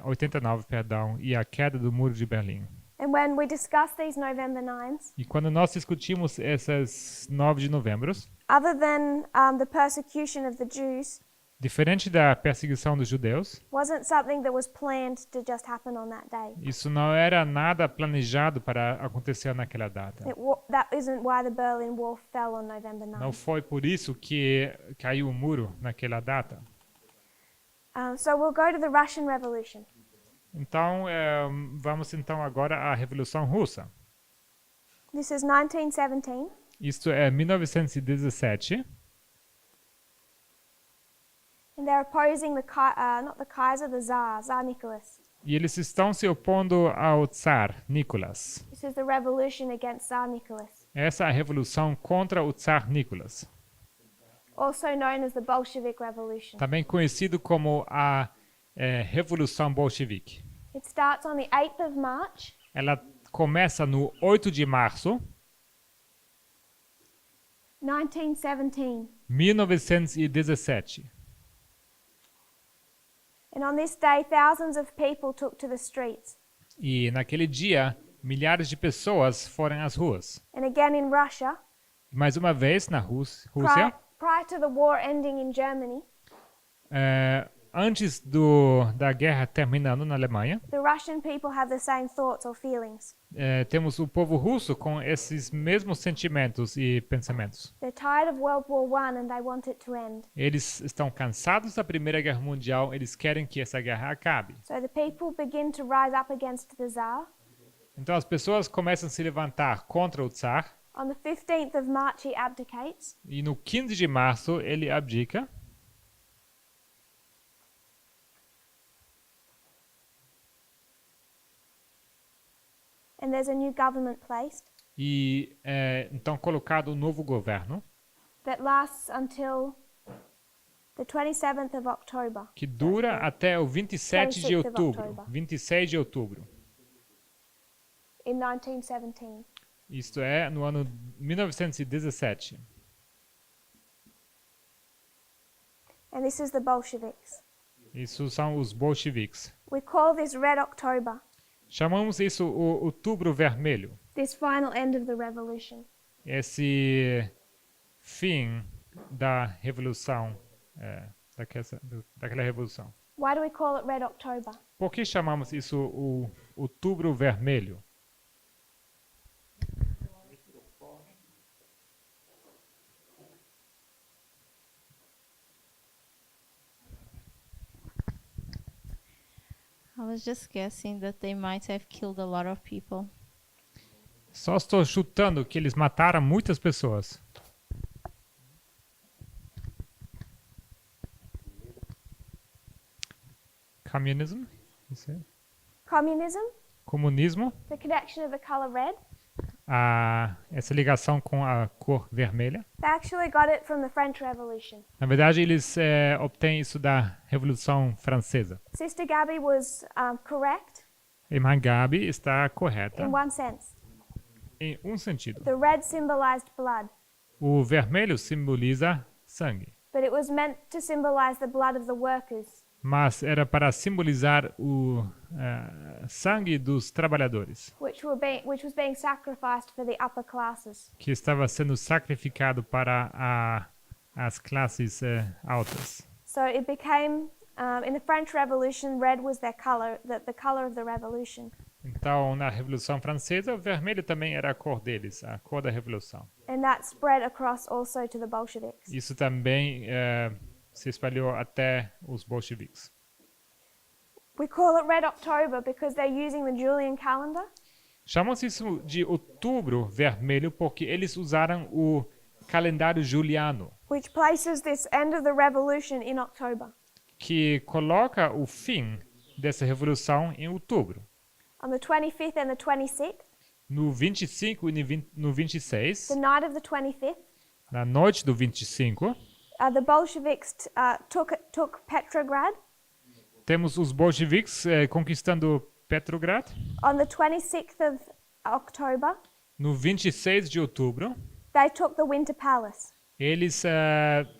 89, perdão, e a queda do Muro de Berlim. And when we discuss these November 9s, E quando nós discutimos essas 9 de novembro, other than the persecution of the Jews, diferente da perseguição dos judeus, wasn't something that was planned to just happen on that day. isso não era nada planejado para acontecer naquela data. That isn't why the Berlin Wall fell on November 9. Não foi por isso que caiu o muro naquela data. So we'll go to the Russian Revolution. Então, vamos então agora à Revolução Russa. This is 1917, Isto é 1917. and they're opposing not the Kaiser, the Tsar Nicholas. E eles estão se opondo ao Tsar Nicolas. This is the revolution against Tsar Nicholas, Essa é a revolução contra o Tsar Nicolas, also known as the Bolshevik Revolution. também conhecido como a Revolução Bolchevique. It starts on the 8th of March, Ela começa no 8 de março 1917. 1917. And on this day, thousands of people took to the streets. E naquele dia, milhares de pessoas foram às ruas. And again in Russia, Mais uma vez, na Rússia, prior to the war ending in Germany, antes da guerra terminando na Alemanha, the Russian people have the same thoughts or feelings. temos o povo russo com esses mesmos sentimentos e pensamentos. They're tired of World War I and they want it to end. Eles estão cansados da Primeira Guerra Mundial, eles querem que essa guerra acabe. So the people begin to rise up against the Tsar. Então as pessoas começam a se levantar contra o Tsar, On the 15th of March, he abdicates. e no 15 de março ele abdica. And there's a new government placed E então colocado um novo governo that lasts until the 27th of October que dura até o 27 de 26 of outubro, October. 26 de outubro. in 1917. Isto é, no ano 1917. And this is the Bolsheviks. Isso são os bolcheviques. We call this Red October, Chamamos isso o Outubro Vermelho. this final end of the revolution. Esse fim da revolução, daquela revolução. Why do we call it Red October? Por que chamamos isso o Outubro Vermelho? I was just guessing that they might have killed a lot of people. Só estou chutando que eles mataram muitas pessoas. Communism? Isso é. Communism, Comunismo. the connection of the color red. Essa ligação com a cor vermelha. They actually got it from the French Revolution. Na verdade, eles obtêm isso da Revolução Francesa. Sister Gabby was correct Irmã Gabi está correta in one sense. em um sentido. The red symbolized blood, O vermelho simboliza sangue, but it was meant to symbolize the blood of the workers, mas era para simbolizar o sangue dos trabalhadores, which was being sacrificed for the upper classes. que estava sendo sacrificado para as classes altas. So it became, in the French Revolution, red was their color, the color of the revolution. Então, na Revolução Francesa, o vermelho também era a cor deles, a cor da Revolução. And that spread across also to the Bolsheviks. Isso também se espalhou até os bolcheviques. We call it Red October because they're using the Julian calendar, Chamamos isso de Outubro Vermelho porque eles usaram o calendário juliano, which places this end of the revolution in October. que coloca o fim dessa revolução em outubro. On the 25th and the 26th, No 25 e no 26, the night of the 25th, na noite do 25, the Bolsheviks took Petrograd. temos os bolcheviques conquistando Petrograd. On the 26th of October, No 26 de outubro, they took the Winter Palace, eles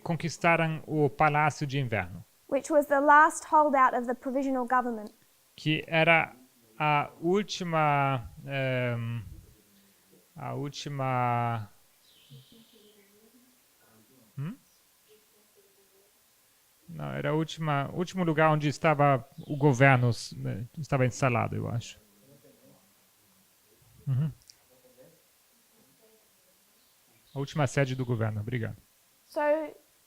conquistaram o Palácio de Inverno, which was the last holdout of the provisional government. que era a última não, era o último lugar onde estava o governo, estava instalado, eu acho. A última sede do governo, obrigado. So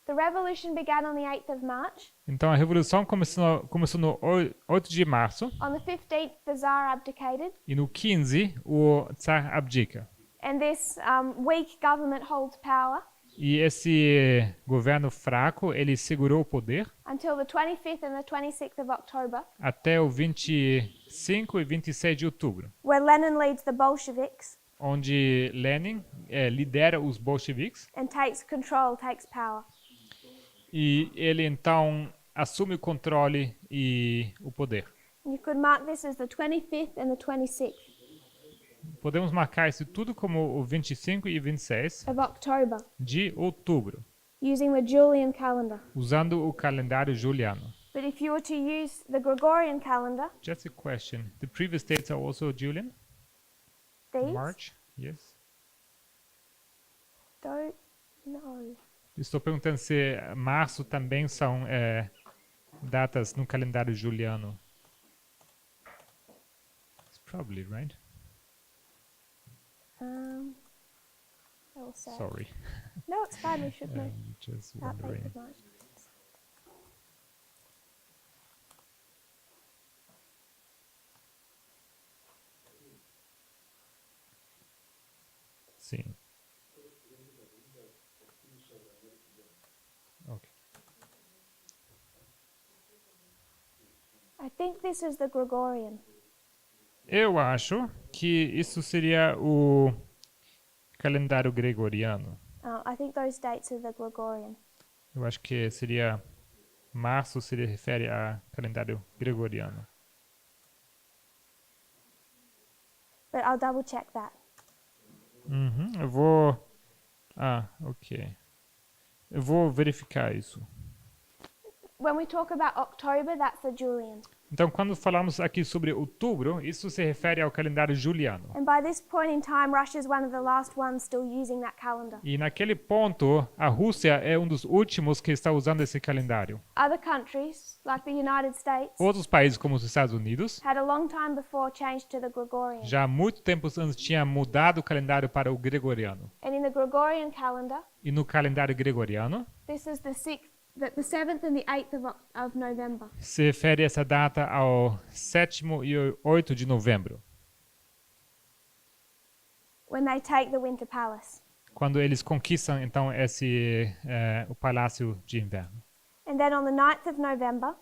the revolution began on the 8th of March. Então a revolução começou no 8 de março On the 15th, the Tsar abdicated, e no 15 o Tsar abdica. and this weak government holds power E esse governo fraco, ele segurou o poder until the 25th and the 26th of October, até o 25 e 26 de outubro, where Lenin leads the Bolsheviks onde Lenin lidera os bolcheviques and takes control, takes power. e ele então assume o controle e o poder. You could mark this as the 25th and the 26th Podemos marcar isso tudo como o 25 e 26 of October, de outubro, using the Julian calendar. usando o calendário juliano. But if you were to use the Gregorian calendar, Just a question. The previous dates are also Julian? these March? Yes. don't know. Estou perguntando se março também são datas no calendário juliano. It's probably right. I will say. Sorry. No, it's fine. We should know. Just About wondering. 8th of March. Sim. Ok. I think this is the Gregorian. Eu acho que isso seria o calendário gregoriano. I think those dates are the Gregorian. Eu acho que seria março se refere a calendário gregoriano. But I'll double check that. Eu vou. Ok. Eu vou verificar isso. When we talk about October, that's the Julian. Então, quando falamos aqui sobre outubro, isso se refere ao calendário juliano. And by this point in time, Russia is one of the last ones still using that calendar. E naquele ponto, a Rússia é um dos últimos que está usando esse calendário. Other countries, like the United States, Outros países, como os Estados Unidos, had a long time before changed to the Gregorian. já há muito tempo antes tinha mudado o calendário para o gregoriano. And in the Gregorian calendar, E no calendário gregoriano, this is the 7th and the 8th of November. se refere essa data ao 7º e 8 de novembro, When they take the Winter Palace. quando eles conquistam então o Palácio de Inverno. And then on the 9th of November,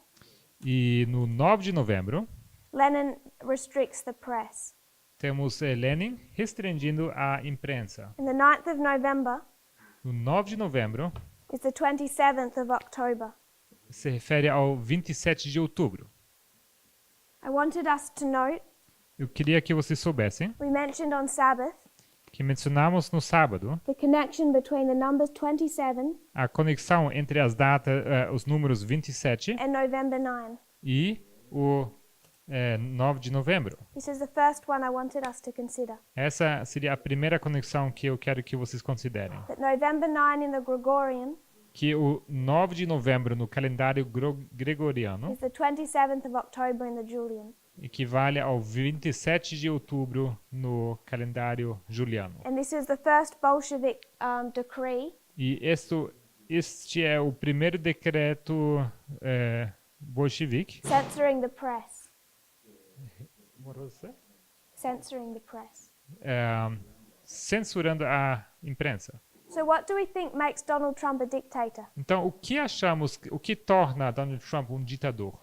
E no 9 de novembro, Lenin restricts the press. temos Lenin restringindo a imprensa. And the 9th of November No 9 de novembro, is the 27th of October. se refere ao 27 de outubro. I wanted us to note, Eu queria que vocês soubessem we mentioned on Sabbath, que mencionamos no sábado the connection between the numbers 27 a conexão entre as datas, os números 27 and November 9. e o 9 de novembro. This is the first one I wanted us to consider. Essa seria a primeira conexão que eu quero que vocês considerem. That November 9 in the Gregorian Que o 9 de novembro no calendário gregoriano is the 27th of October in the Julian. equivale ao 27 de outubro no calendário juliano. And this is the first Bolshevik decree E este é o primeiro decreto bolchevique. censoring the press. É, Censoring the press. censurando a imprensa. So what do we think makes Donald Trump a dictator? Então, o que torna Donald Trump um ditador?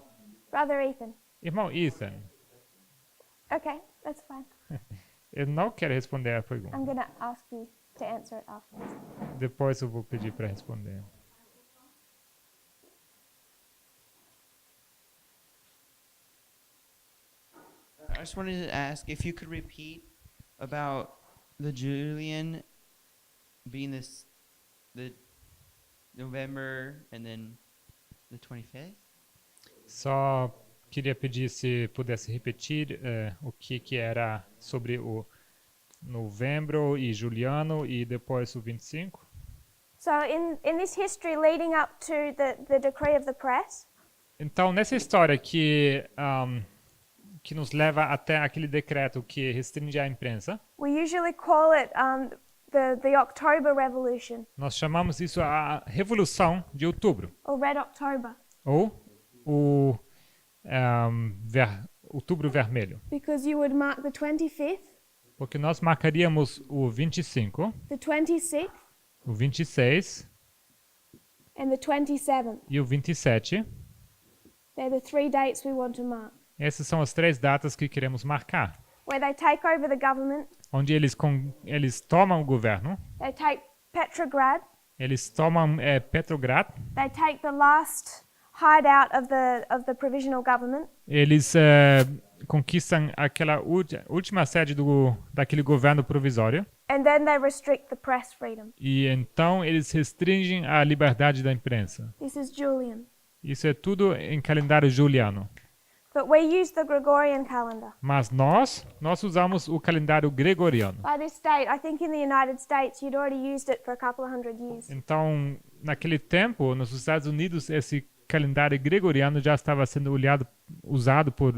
Brother Ethan. Irmão Ethan, Okay, that's fine. eu não quero responder a pergunta. I'm going to ask you to answer it afterwards. Depois eu vou pedir para responder. I just wanted to ask if you could repeat about the Julian being the November and then the 25th. Só queria pedir se pudesse repetir o que era sobre o novembro e juliano e depois o 25. So in this history leading up to the decree of the press, Então, nessa história que nos leva até aquele decreto que restringe a imprensa, we usually call it the October Revolution, nós chamamos isso a Revolução de Outubro, or Red October, ou o Outubro Vermelho, because you would mark the 25th, porque nós marcaríamos o 25, the 26th, o 26 and the 27th. e o 27. They're the 3 dates we want to mark, Essas são as 3 datas que queremos marcar, where they take over the government, onde eles tomam o governo, they take Petrograd, eles tomam Petrograd, they take the last hideout of the provisional government, eles conquistam aquela última sede daquele governo provisório, and then they restrict the press freedom. e então eles restringem a liberdade da imprensa. This is Julian. Isso é tudo em calendário juliano. But we use the Gregorian calendar. Mas nós usamos o calendário gregoriano. By this date, I think in the United States you'd already used it for a couple of hundred years. Então, naquele tempo, nos Estados Unidos, esse calendário gregoriano já estava sendo usado por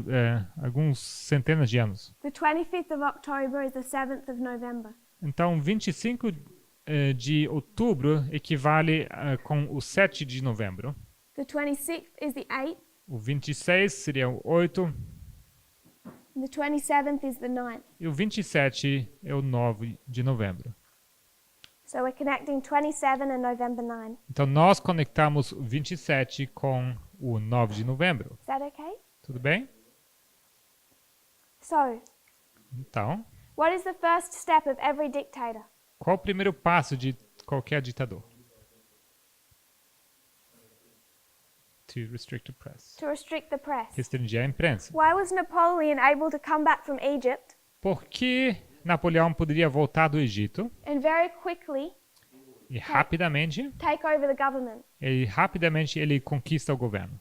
alguns centenas de anos. The 25th of October is the 7th of November. Então, 25 de outubro equivale com o 7 de novembro. The 26th is the 8th. O 26 seria o 8 And the 27th is the 9th. e o 27 é o 9 de novembro. So we're connecting 27 and November 9. Então, nós conectamos o 27 com o 9 de novembro. Is that okay? Tudo bem? So, Então, what is the first step of every dictator? qual o primeiro passo de qualquer ditador? To restrict the press. To restrict the press. Restringir a imprensa. Why was Napoleon able to come back from Egypt Por que Napoleão poderia voltar do Egito and very quickly e rapidamente take over the government? ele conquista o governo?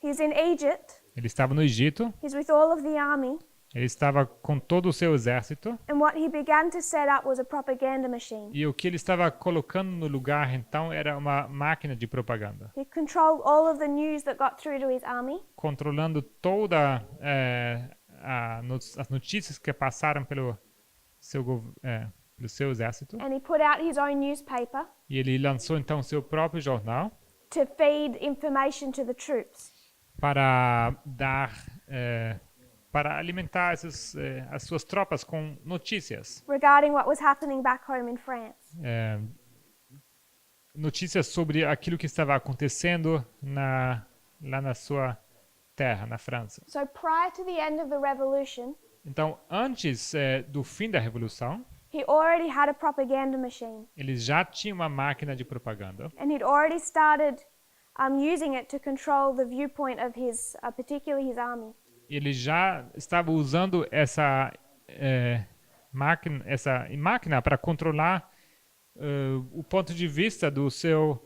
He's in Egypt, Ele estava no Egito, he's with all of the army, ele estava com todo o seu exército, and what he began to set up was a propaganda machine. e o que ele estava colocando no lugar então era uma máquina de propaganda, He controlled all of the news that got through to his army, controlando toda as notícias que passaram pelo seu exército, and he put out his own newspaper e ele lançou então seu próprio jornal to feed information to the troops. para para alimentar as suas tropas com notícias. Regarding what was happening back home in France. Notícias sobre aquilo que estava acontecendo lá na sua terra, na França. So prior to the end of the revolution, Então, antes do fim da Revolução, he already had a propaganda machine, eles já tinham uma máquina de propaganda and he'd already started using it to control the viewpoint of his, particularly his army. e ele já estava usando essa máquina para controlar o ponto de vista do seu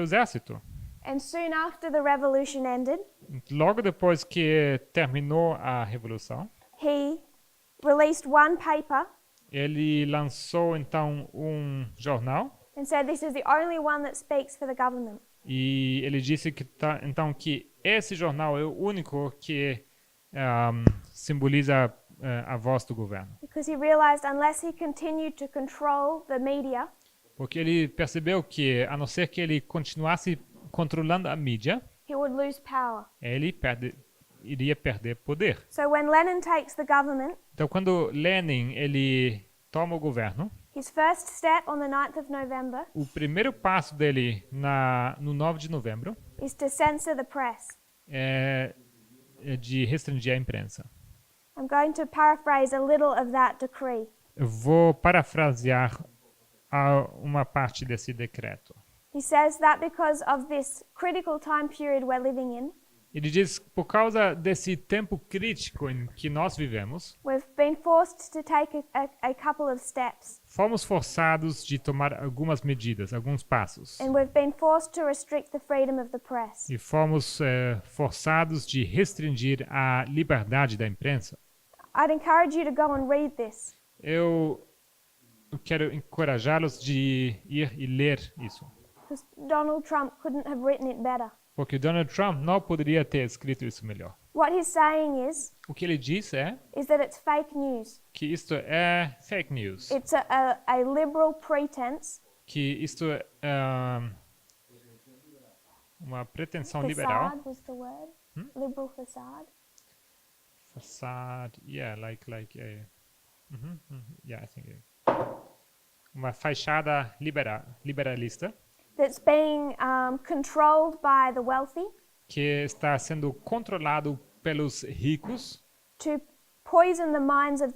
exército. And soon after the revolution ended, Logo depois que terminou a Revolução, he released one paper ele lançou então um jornal and said this is the only one that speaks for the government. e ele disse que então que esse jornal é o único que simboliza a voz do governo, Because he realized unless he continued to control the media, porque ele percebeu que a não ser que ele continuasse controlando a mídia, he would lose power. ele iria perder poder. So when Lenin takes the government, Então, quando Lenin ele toma o governo, his first step on the 9th of November o primeiro passo dele no 9 de novembro is to censor the press. é de restringir a imprensa. I'm going to paraphrase a little of that decree. Eu vou parafrasear uma parte desse decreto. He says that because of this critical time period we're living in, Ele diz, por causa desse tempo crítico em que nós vivemos, we've been forced to take a couple of steps, fomos forçados de tomar algumas medidas, alguns passos. and we've been forced to restrict the freedom of the press. E fomos forçados de restringir a liberdade da imprensa. I'd encourage you to go and read this. Eu quero encorajá-los de ir e ler isso. Because Donald Trump couldn't have written it better. Porque Donald Trump não poderia ter escrito isso melhor. What he's saying O que ele diz is that it's fake news. que isto é fake news. It's a liberal pretense, Que isto é uma pretensão liberal. facade was the word, liberal facade. Facade, yeah, like a, yeah, I think. Uma fachada liberalista That's being controlled by the wealthy que está sendo controlado pelos ricos to poison the minds of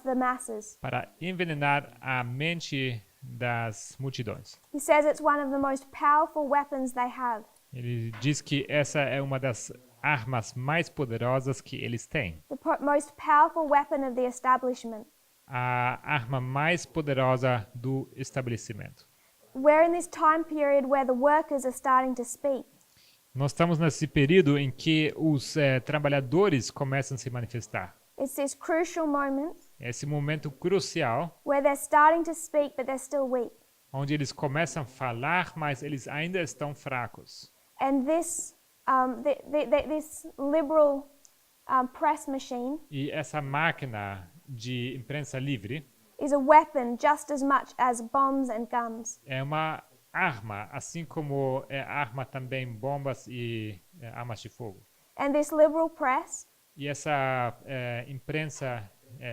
the masses. para envenenar a mente das multidões. He says it's one of the most powerful weapons they have. Ele diz que essa é uma das armas mais poderosas que eles têm. The most powerful weapon of the establishment. A arma mais poderosa do estabelecimento. We're in this time period where the workers are starting to speak. Nós estamos nesse período em que os trabalhadores começam a se manifestar. It's this crucial moment Esse momento crucial where they're starting to speak, but they're still weak. onde eles começam a falar, mas eles ainda estão fracos. And this liberal press machine E essa máquina de imprensa livre is a weapon just as much as bombs and guns. é uma arma, assim como é arma também bombas e armas de fogo. And this liberal press, E essa imprensa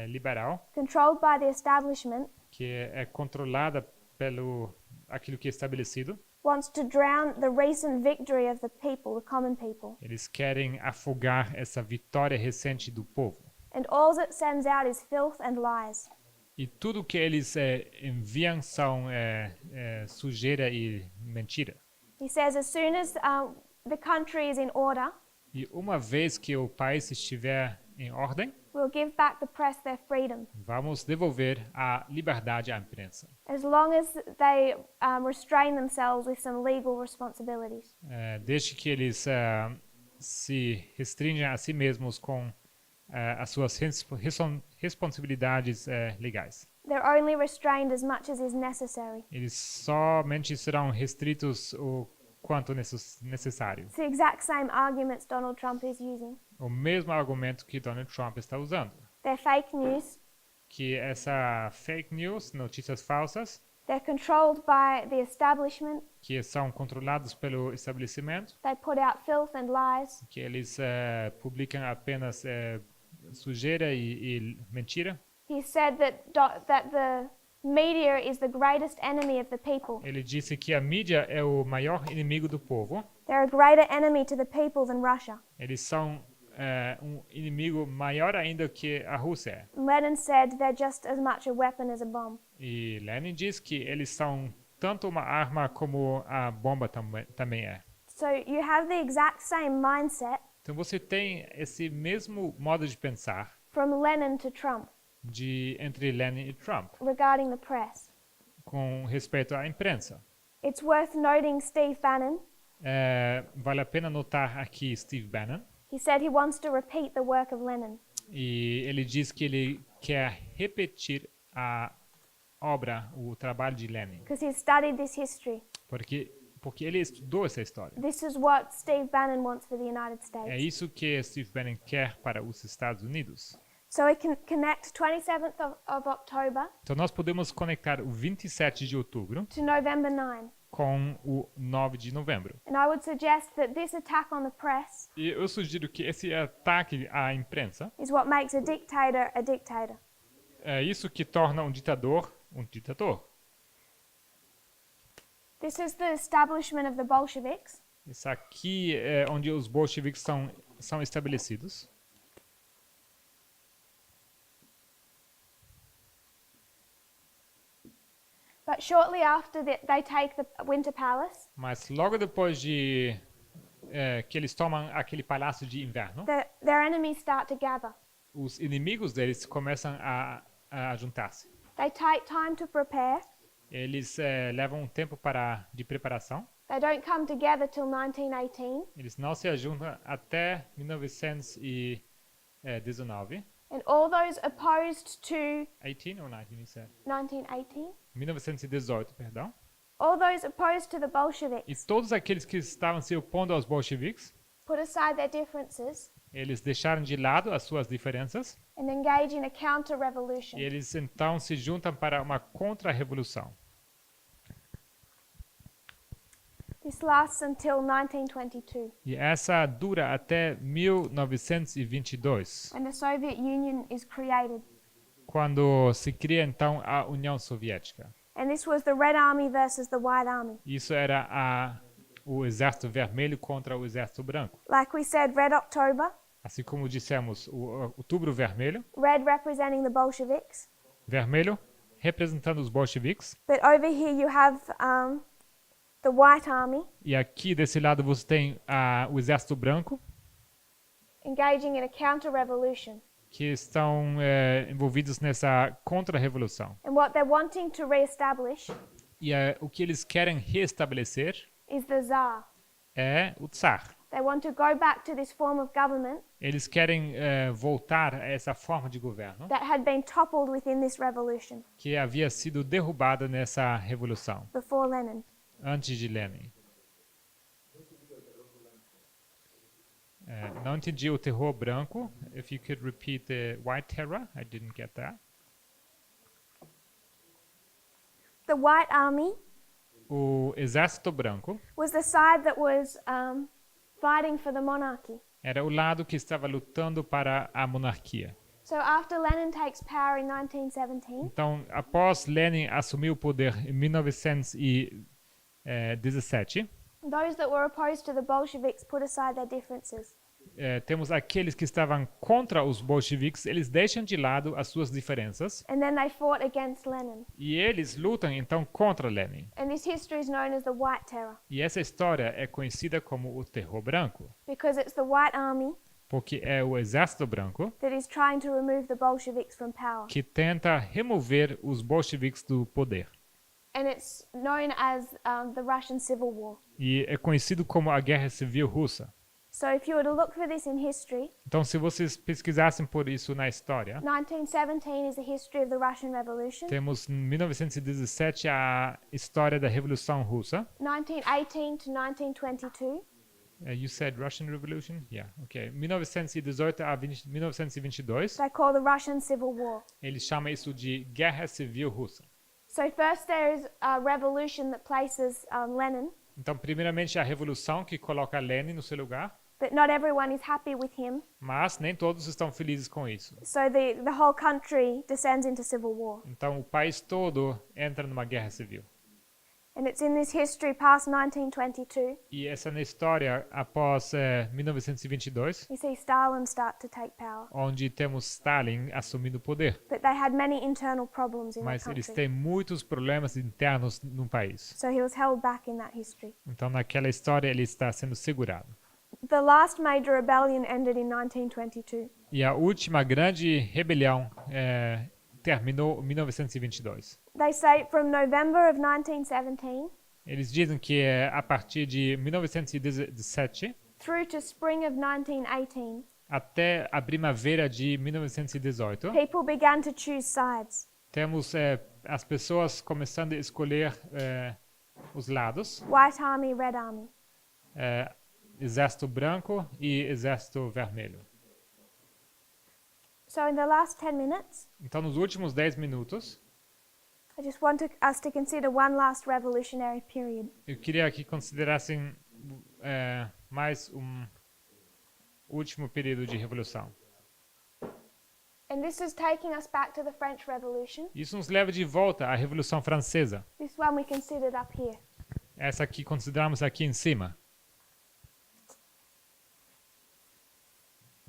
liberal, controlled by the establishment, que é controlada pelo aquilo que é estabelecido, wants to drown the recent victory of the people, the common people. eles querem afogar essa vitória recente do povo. And all it sends out is filth and lies. E tudo que eles enviam são sujeira e mentira. He says as soon as the country is in order, E uma vez que o país estiver em ordem, we'll give back the press their freedom, vamos devolver a liberdade à imprensa. as long as they restrain themselves with some legal responsibilities. Desde que eles se restringem a si mesmos com as suas responsabilidades legais. They're only restrained as much as is necessary. Eles somente serão restritos o quanto necessário. It's the exact same arguments Donald Trump is using. O mesmo argumento que Donald Trump está usando, They're fake news. que essa fake news, notícias falsas, They're controlled by the establishment. que são controlados pelo estabelecimento, They put out filth and lies. que eles publicam apenas sujeira e mentira. He said that the media is the greatest enemy of the people. Ele disse que a mídia é o maior inimigo do povo. They're a greater enemy to the people than Russia. Eles são um inimigo maior ainda que a Rússia. Lenin said they're just as much a weapon as a bomb. E Lenin diz que eles são tanto uma arma como a bomba também é. So you have the exact same mindset Então você tem esse mesmo modo de pensar from Lenin to Trump entre Lenin e Trump regarding the press. com respeito à imprensa. It's worth noting Steve Bannon. Vale a pena notar aqui Steve Bannon. He said he wants to repeat the work of Lenin. E ele diz que ele quer repetir a obra, o trabalho de Lenin, Because he's studied this history. porque ele estudou essa história. This is what Steve Bannon wants for the United É States. isso que Steve Bannon quer para os Estados Unidos. So we can connect 27th of October Então nós podemos conectar o 27 de outubro to November 9. com o 9 de novembro. And I would suggest that this attack on the press E eu sugiro que esse ataque à imprensa is what makes a dictator a dictator. é isso que torna um ditador um ditador. This is the establishment of the Bolsheviks. Isso aqui é onde os bolcheviques são estabelecidos. But shortly after they take the Winter Palace, Mas logo depois de que eles tomam aquele palácio de inverno, their enemies start to gather. os inimigos deles começam a juntar-se. They take time to prepare. Eles levam um tempo de preparação. They don't come together till 1918. Eles não se ajuntam até 1919. And all those opposed to 18 ou 19? 1918, 1918, perdão. all those opposed to the E Bolsheviks todos aqueles que estavam se opondo aos bolcheviques, put aside their differences eles deixaram de lado as suas diferenças and engage in a counter-revolution. e eles então se juntam para uma contra-revolução. This lasts until 1922, E essa dura até 1922, when the Soviet Union is created. quando se cria então a União Soviética. And this was the Red Army versus the White Army. Isso era o Exército Vermelho contra o Exército Branco. Like we said, Red October, Assim como dissemos, o Outubro Vermelho, red representing the Bolsheviks. vermelho representando os bolcheviques, But over here you have the White Army e aqui desse lado você tem o Exército Branco, engaging in a counter-revolution. que estão envolvidos nessa contra-revolução. And what they're wanting to re-establish E o que eles querem restabelecer is the Tsar. é o Tsar. They want to go back to this form of government Eles querem voltar a essa forma de governo that had been toppled within this revolution que havia sido derrubada nessa revolução, before Lenin. antes de Lenin. Não entendi o terror branco. If you could repeat the white terror, I didn't get that. The White Army O exército branco was the side that was fighting for the monarchy. era o lado que estava lutando para a monarquia. So after Lenin takes power in 1917, Então, após Lenin assumir o poder em 1917, those that were opposed to the Bolsheviks put aside their differences. temos aqueles que estavam contra os bolcheviques, eles deixam de lado as suas diferenças And then they fought against Lenin. e eles lutam então contra Lenin. And this history is known as the White Terror E essa história é conhecida como o terror branco, because it's the White Army porque é o exército branco that is trying to remove the Bolsheviks from power. que tenta remover os bolcheviques do poder. And it's known as the Russian Civil War. E é conhecido como a Guerra Civil Russa. So if you were to look for this in history, Então, se vocês pesquisassem por isso na história, 1917 is the history of the Russian Revolution. temos em 1917 a história da Revolução Russa. 1918 to 1922 You said Russian Revolution? Yeah, ok. 1918 a 1922, they call the Russian Civil War. eles chamam isso de Guerra Civil Russa. So first there is a revolution that places Lenin, Então, primeiramente, a revolução que coloca Lenin no seu lugar, but not everyone is happy with him. mas nem todos estão felizes com isso. So the whole country descends into civil war. Então, o país todo entra numa guerra civil. And it's in this history past 1922, E essa na história após 1922, you see Stalin start to take power. onde temos Stalin assumindo o poder. But they had many internal problems in the Mas eles country. têm muitos problemas internos no país. So he was held back in that history. Então, naquela história, ele está sendo segurado. The last major rebellion ended in 1922. E a última grande rebelião terminou em 1922. They say from November of 1917 Eles dizem que a partir de 1917 through to spring of 1918, até a primavera de 1918, people began to choose sides. temos as pessoas começando a escolher os lados, White Army, Red Army. exército branco e exército vermelho. So in the last 10 minutes, Então, nos últimos 10 minutos, I just want us to consider one last revolutionary period. eu queria que considerassem mais último período de revolução. And this is taking us back to the French Revolution. Isso nos leva de volta à Revolução Francesa. This one we considered up here. Essa que consideramos aqui em cima.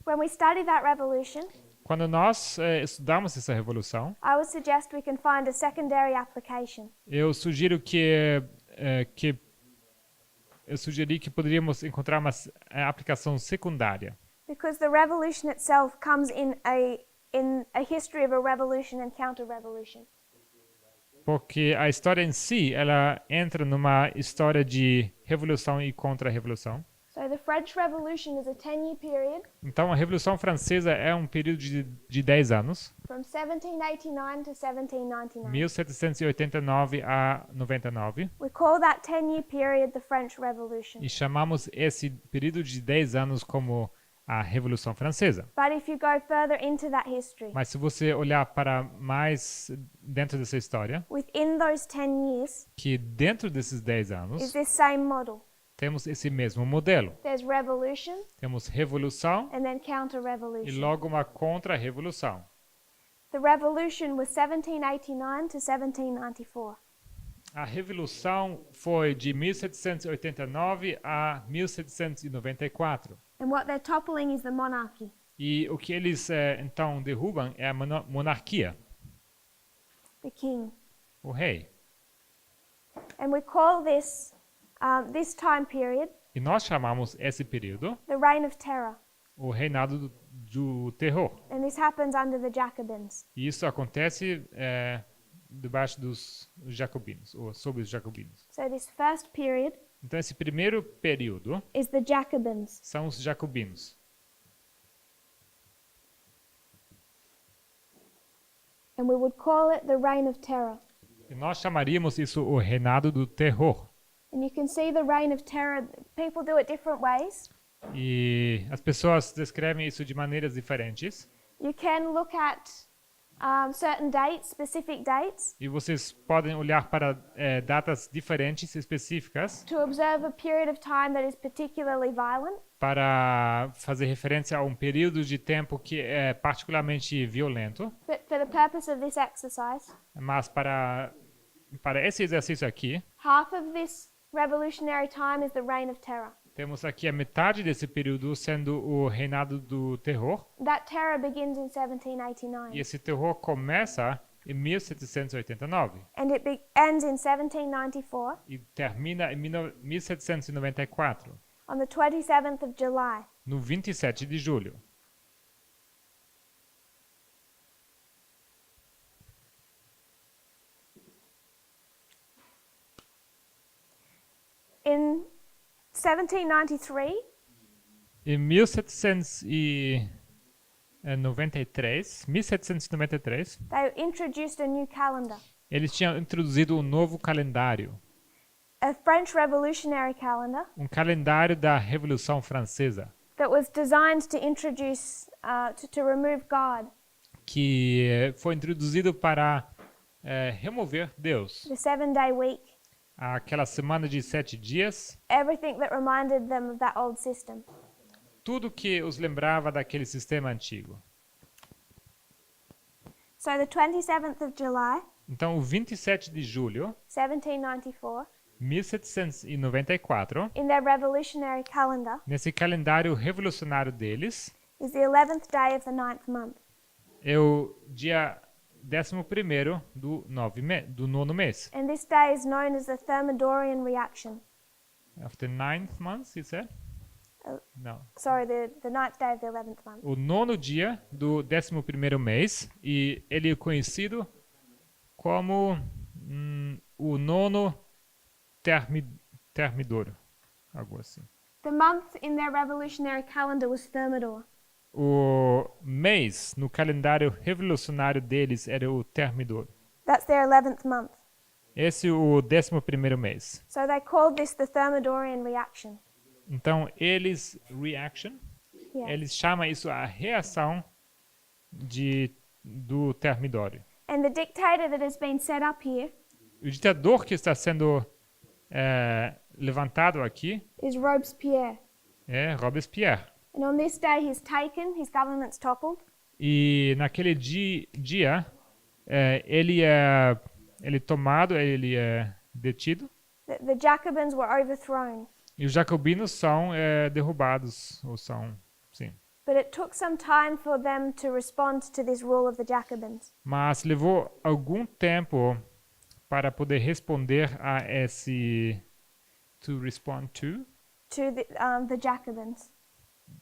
When we study that revolution, Quando nós estudamos essa revolução, I would suggest we can find a secondary application. eu sugiro que poderíamos encontrar uma aplicação secundária, Because the revolution itself comes in a history of a revolution and counter-revolution. porque a história em si ela entra numa história de revolução e contra-revolução. So the French Revolution is a 10-year period Então, a Revolução Francesa é um período de 10 anos, from 1789 to 1799. 1789 a 99, We call that 10-year period the French Revolution. e chamamos esse período de 10 anos como a Revolução Francesa. But if you go further into that history, Mas se você olhar para mais dentro dessa história, within those 10 years que dentro desses 10 is anos this same model. temos esse mesmo modelo. There's revolution Temos revolução and then e counter-revolution. logo uma contra-revolução. The revolution was 1789 to 1794. A revolução foi de 1789 a 1794. And what they're toppling is the monarchy. E o que eles então derrubam é a monarquia, The king. o rei. And we call this time period E nós chamamos esse período the Reign of Terror. o reinado do terror. And this happens under the Jacobins. E isso acontece debaixo dos jacobinos, ou sob os jacobinos. So this first period Então, esse primeiro período is the Jacobins. são os jacobinos. And we would call it the Reign of Terror. E nós chamaríamos isso o reinado do terror. And you can see the Reign of Terror, people do it different ways. E as pessoas descrevem isso de maneiras diferentes. You can look at certain dates, specific dates, E vocês podem olhar para datas diferentes, específicas, to observe a period of time that is particularly violent. para fazer referência a um período de tempo que é particularmente violento. But for the purpose of this exercise, Mas para esse exercício aqui, half of this revolutionary time is the Reign of Terror. temos aqui a metade desse período sendo o reinado do terror. That terror begins in E 1789 esse terror começa em 1789 and it ends in 1794 e termina em 1794, on the 27th of July. no 27 de julho. In 1793, Em 1793, they introduced a new calendar, eles tinham introduzido um novo calendário, a French revolutionary calendar um calendário da Revolução Francesa, that was designed to introduce, to remove God, que foi introduzido para remover Deus. the 7-day week, Aquela semana de 7 dias, everything that reminded them of that old system. tudo que os lembrava daquele sistema antigo. So the 27th of July, Então, o 27 de julho, 1794, 1794, in their revolutionary calendar, nesse calendário revolucionário deles, is the 11th day of the 9th month. é o dia 11º do nono mês. And this day is known as the Thermidorian reaction. Of the 9th month, he said? Oh. Não. Sorry, the 9th day of the 11th month. O nono dia do 11º mês, e ele é conhecido como o nono termidor, algo assim. The month in their revolutionary calendar was Thermidor. O mês no calendário revolucionário deles era o termidor. That's their 11th month. Esse é o 11º mês. So they called this the Thermidorian reaction. Então, eles Yeah. chamam isso a reação do termidor. And the dictator that has been set up here O ditador que está sendo levantado aqui is Robespierre. é Robespierre. And on this day he's taken, his government's toppled, E naquele dia, ele é tomado, ele é detido, the Jacobins were overthrown. e os jacobinos são derrubados, ou são, sim. But it took some time for them to respond to this rule of the Jacobins. Mas levou algum tempo para poder responder a esse to respond to, To the Jacobins,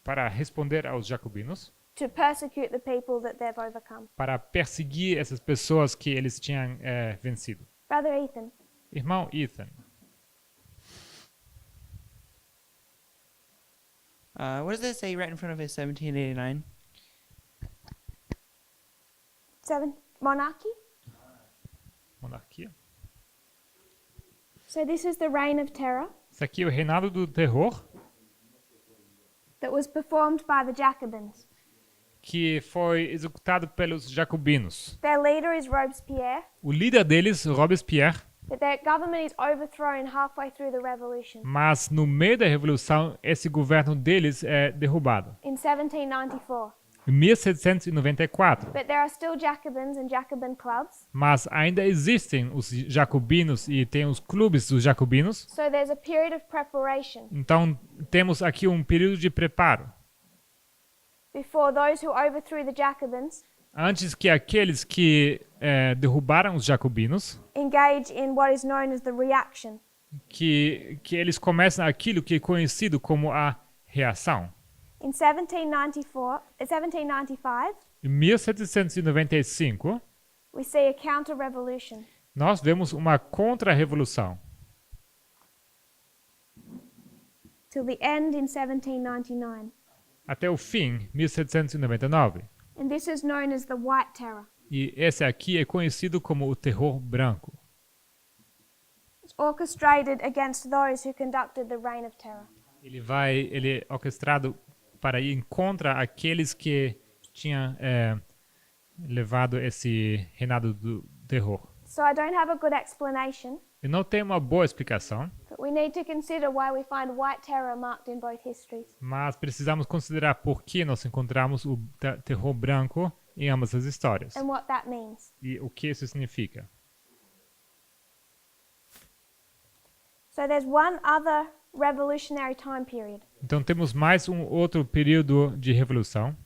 para responder aos jacobinos, to persecute the people that they've overcome. para perseguir essas pessoas que eles tinham vencido. Brother Ethan, Irmão Ethan, What does it say right in front of it? 1789. monarchy. monarquia. So this is the reign of terror Isso aqui é o reinado do terror, that was performed by the Jacobins. que foi executado pelos jacobinos. Their leader is Robespierre, O líder deles, Robespierre, but their government is overthrown halfway through the revolution mas no meio da revolução, esse governo deles é derrubado. in 1794. Em 1794. But there are still Jacobins and Jacobin clubs, Mas ainda existem os jacobinos e tem os clubes dos jacobinos. so there's a period of preparation Então, temos aqui um período de preparo. before those who overthrew the Jacobins Antes que aqueles que derrubaram os jacobinos, engage in what is known as the reaction. que eles começam aquilo que é conhecido como a reação. In 1795, Em 1795, we see a counter-revolution. nós vemos uma contra-revolução. Till the end in 1799. Até o fim, 1799. And this is known as the White Terror. E esse aqui é conhecido como o terror branco. It's orchestrated against those who conducted the Reign of Terror. Ele é orquestrado para ir contra aqueles que tinham levado esse reinado do terror. So I don't have a good explanation, Eu não tenho uma boa explicação, but we need to consider why we find white terror marked in both histories. mas precisamos considerar por que nós encontramos o terror branco em ambas as histórias And what that means. e o que isso significa. So there's one other revolutionary time period, Então temos mais um outro período de revolução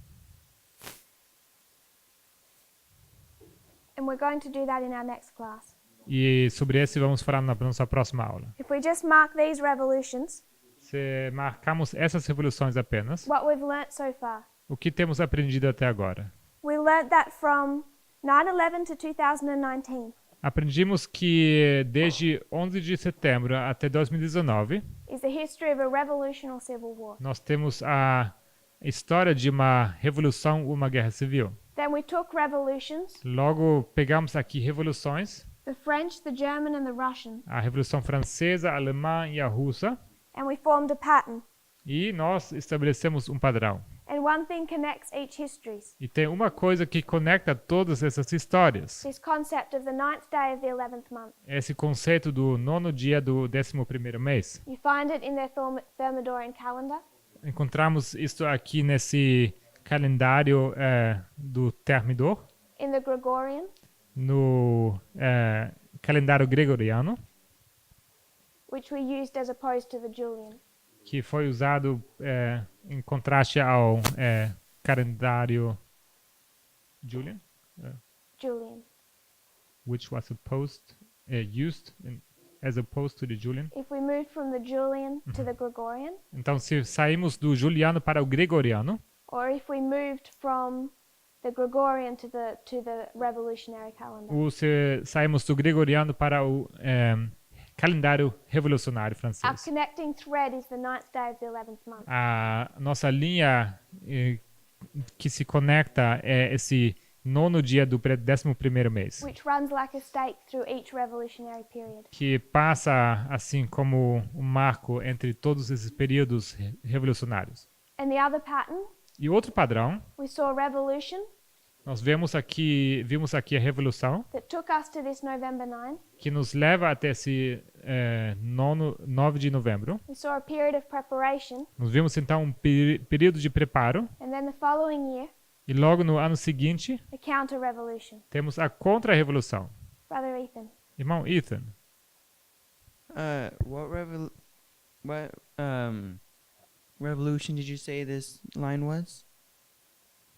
and we're going to do that in our next class. e sobre esse vamos falar na nossa próxima aula. If we just mark these revolutions, Se marcarmos essas revoluções apenas, what we've learnt so far, o que temos aprendido até agora? we learnt that from 9/11 to 2019 Aprendimos que desde 11 de setembro até 2019, is the history of a revolution or civil war. nós temos a história de uma revolução ou uma guerra civil. Then we took revolutions, Logo, pegamos aqui revoluções, the French, the German and the Russian, a Revolução Francesa, a Alemã e a Russa, and we formed a pattern. e nós estabelecemos um padrão. And one thing connects each histories, E tem uma coisa que conecta todas essas histórias. this concept of the 9th day of the 11th month. Esse conceito do 9º dia do 11º mês. You find it in their Thermidorian calendar, Encontramos isso aqui nesse calendário do Thermidor, in the Gregorian, no calendário gregoriano, which we used as opposed to the Julian. que foi usado em contraste ao calendário Julian, Julian. which was used as opposed to the Julian. If we moved from the Julian to the Gregorian, Então, se saímos do juliano para o gregoriano, or if we moved from the Gregorian to the revolutionary calendar, ou se saímos do gregoriano para o calendário revolucionário our francês. connecting thread is the 9th day of the 11th month. A nossa linha que se conecta é esse 9º dia do 11º mês, Which runs like a stake through each revolutionary period. que passa assim como um marco entre todos esses períodos revolucionários. And the other pattern, E outro padrão, we saw revolution nós vimos aqui a revolução, that took us to this November 9. que nos leva até esse 9 de novembro. We saw a period of preparation, Nós vimos então um período de preparo, and then the following year, e logo no ano seguinte a counter-revolution. temos a contra-revolução. Brother Ethan. Irmão Ethan, What revolution did you say this line was?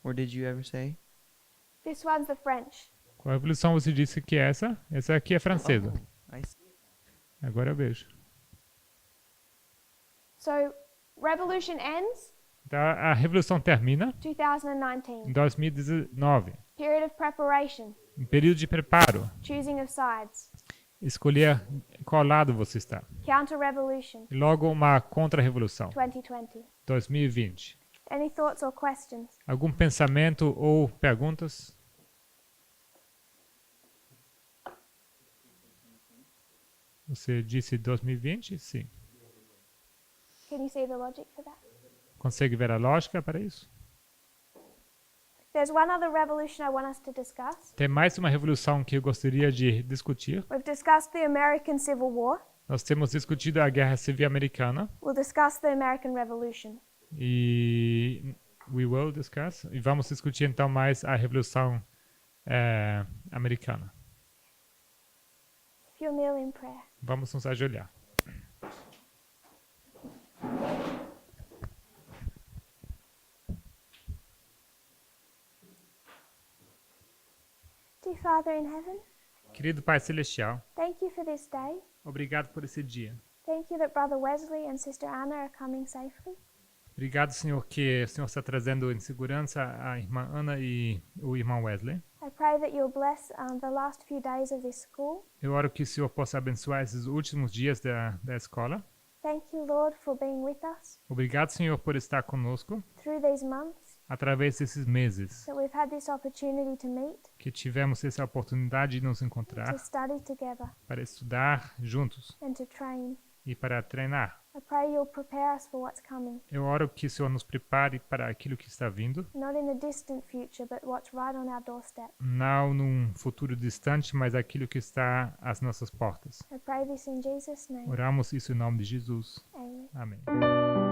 Or did you ever say? This one's the French. qual revolução você disse que é essa? Essa aqui é francesa. I see. Agora eu vejo. So, revolution ends Então, a revolução termina 2019. em 2019. Period of preparation, Um período de preparo. choosing of sides. Escolher qual lado você está. Counter-revolution, E logo uma contra-revolução. 2020. 2020. Any thoughts or questions? Algum pensamento ou perguntas? Você disse 2020? Sim. Can you see the logic for that? Consegue ver a lógica para isso? There's one other revolution I want us to discuss. Tem mais uma revolução que eu gostaria de discutir. We've discussed the American Civil War. Nós temos discutido a Guerra Civil Americana We'll discuss the American Revolution. e e vamos discutir então mais a Revolução Americana. If you'll kneel in prayer. Vamos nos ajoelhar. Dear Father in heaven, Querido Pai Celestial, thank you for this day. obrigado por esse dia. Thank you that Brother Wesley and Sister Anna are coming safely. Obrigado, Senhor, que o Senhor está trazendo em segurança a irmã Ana e o irmão Wesley. I pray that you'll bless the last few days of this school. Eu oro que o Senhor possa abençoar esses últimos dias da escola. Thank you, Lord, for being with us Obrigado, Senhor, por estar conosco through these months, através desses meses that we've had this opportunity to meet, que tivemos essa oportunidade de nos encontrar to study together, para estudar juntos and to train e para treinar. I pray you'll prepare us for what's coming, Eu oro que o Senhor nos prepare para aquilo que está vindo, not in the distant future, but what's right on our doorstep. não num futuro distante, mas aquilo que está às nossas portas. I pray this in Jesus' name. Oramos isso em nome de Jesus. Amen. Amém.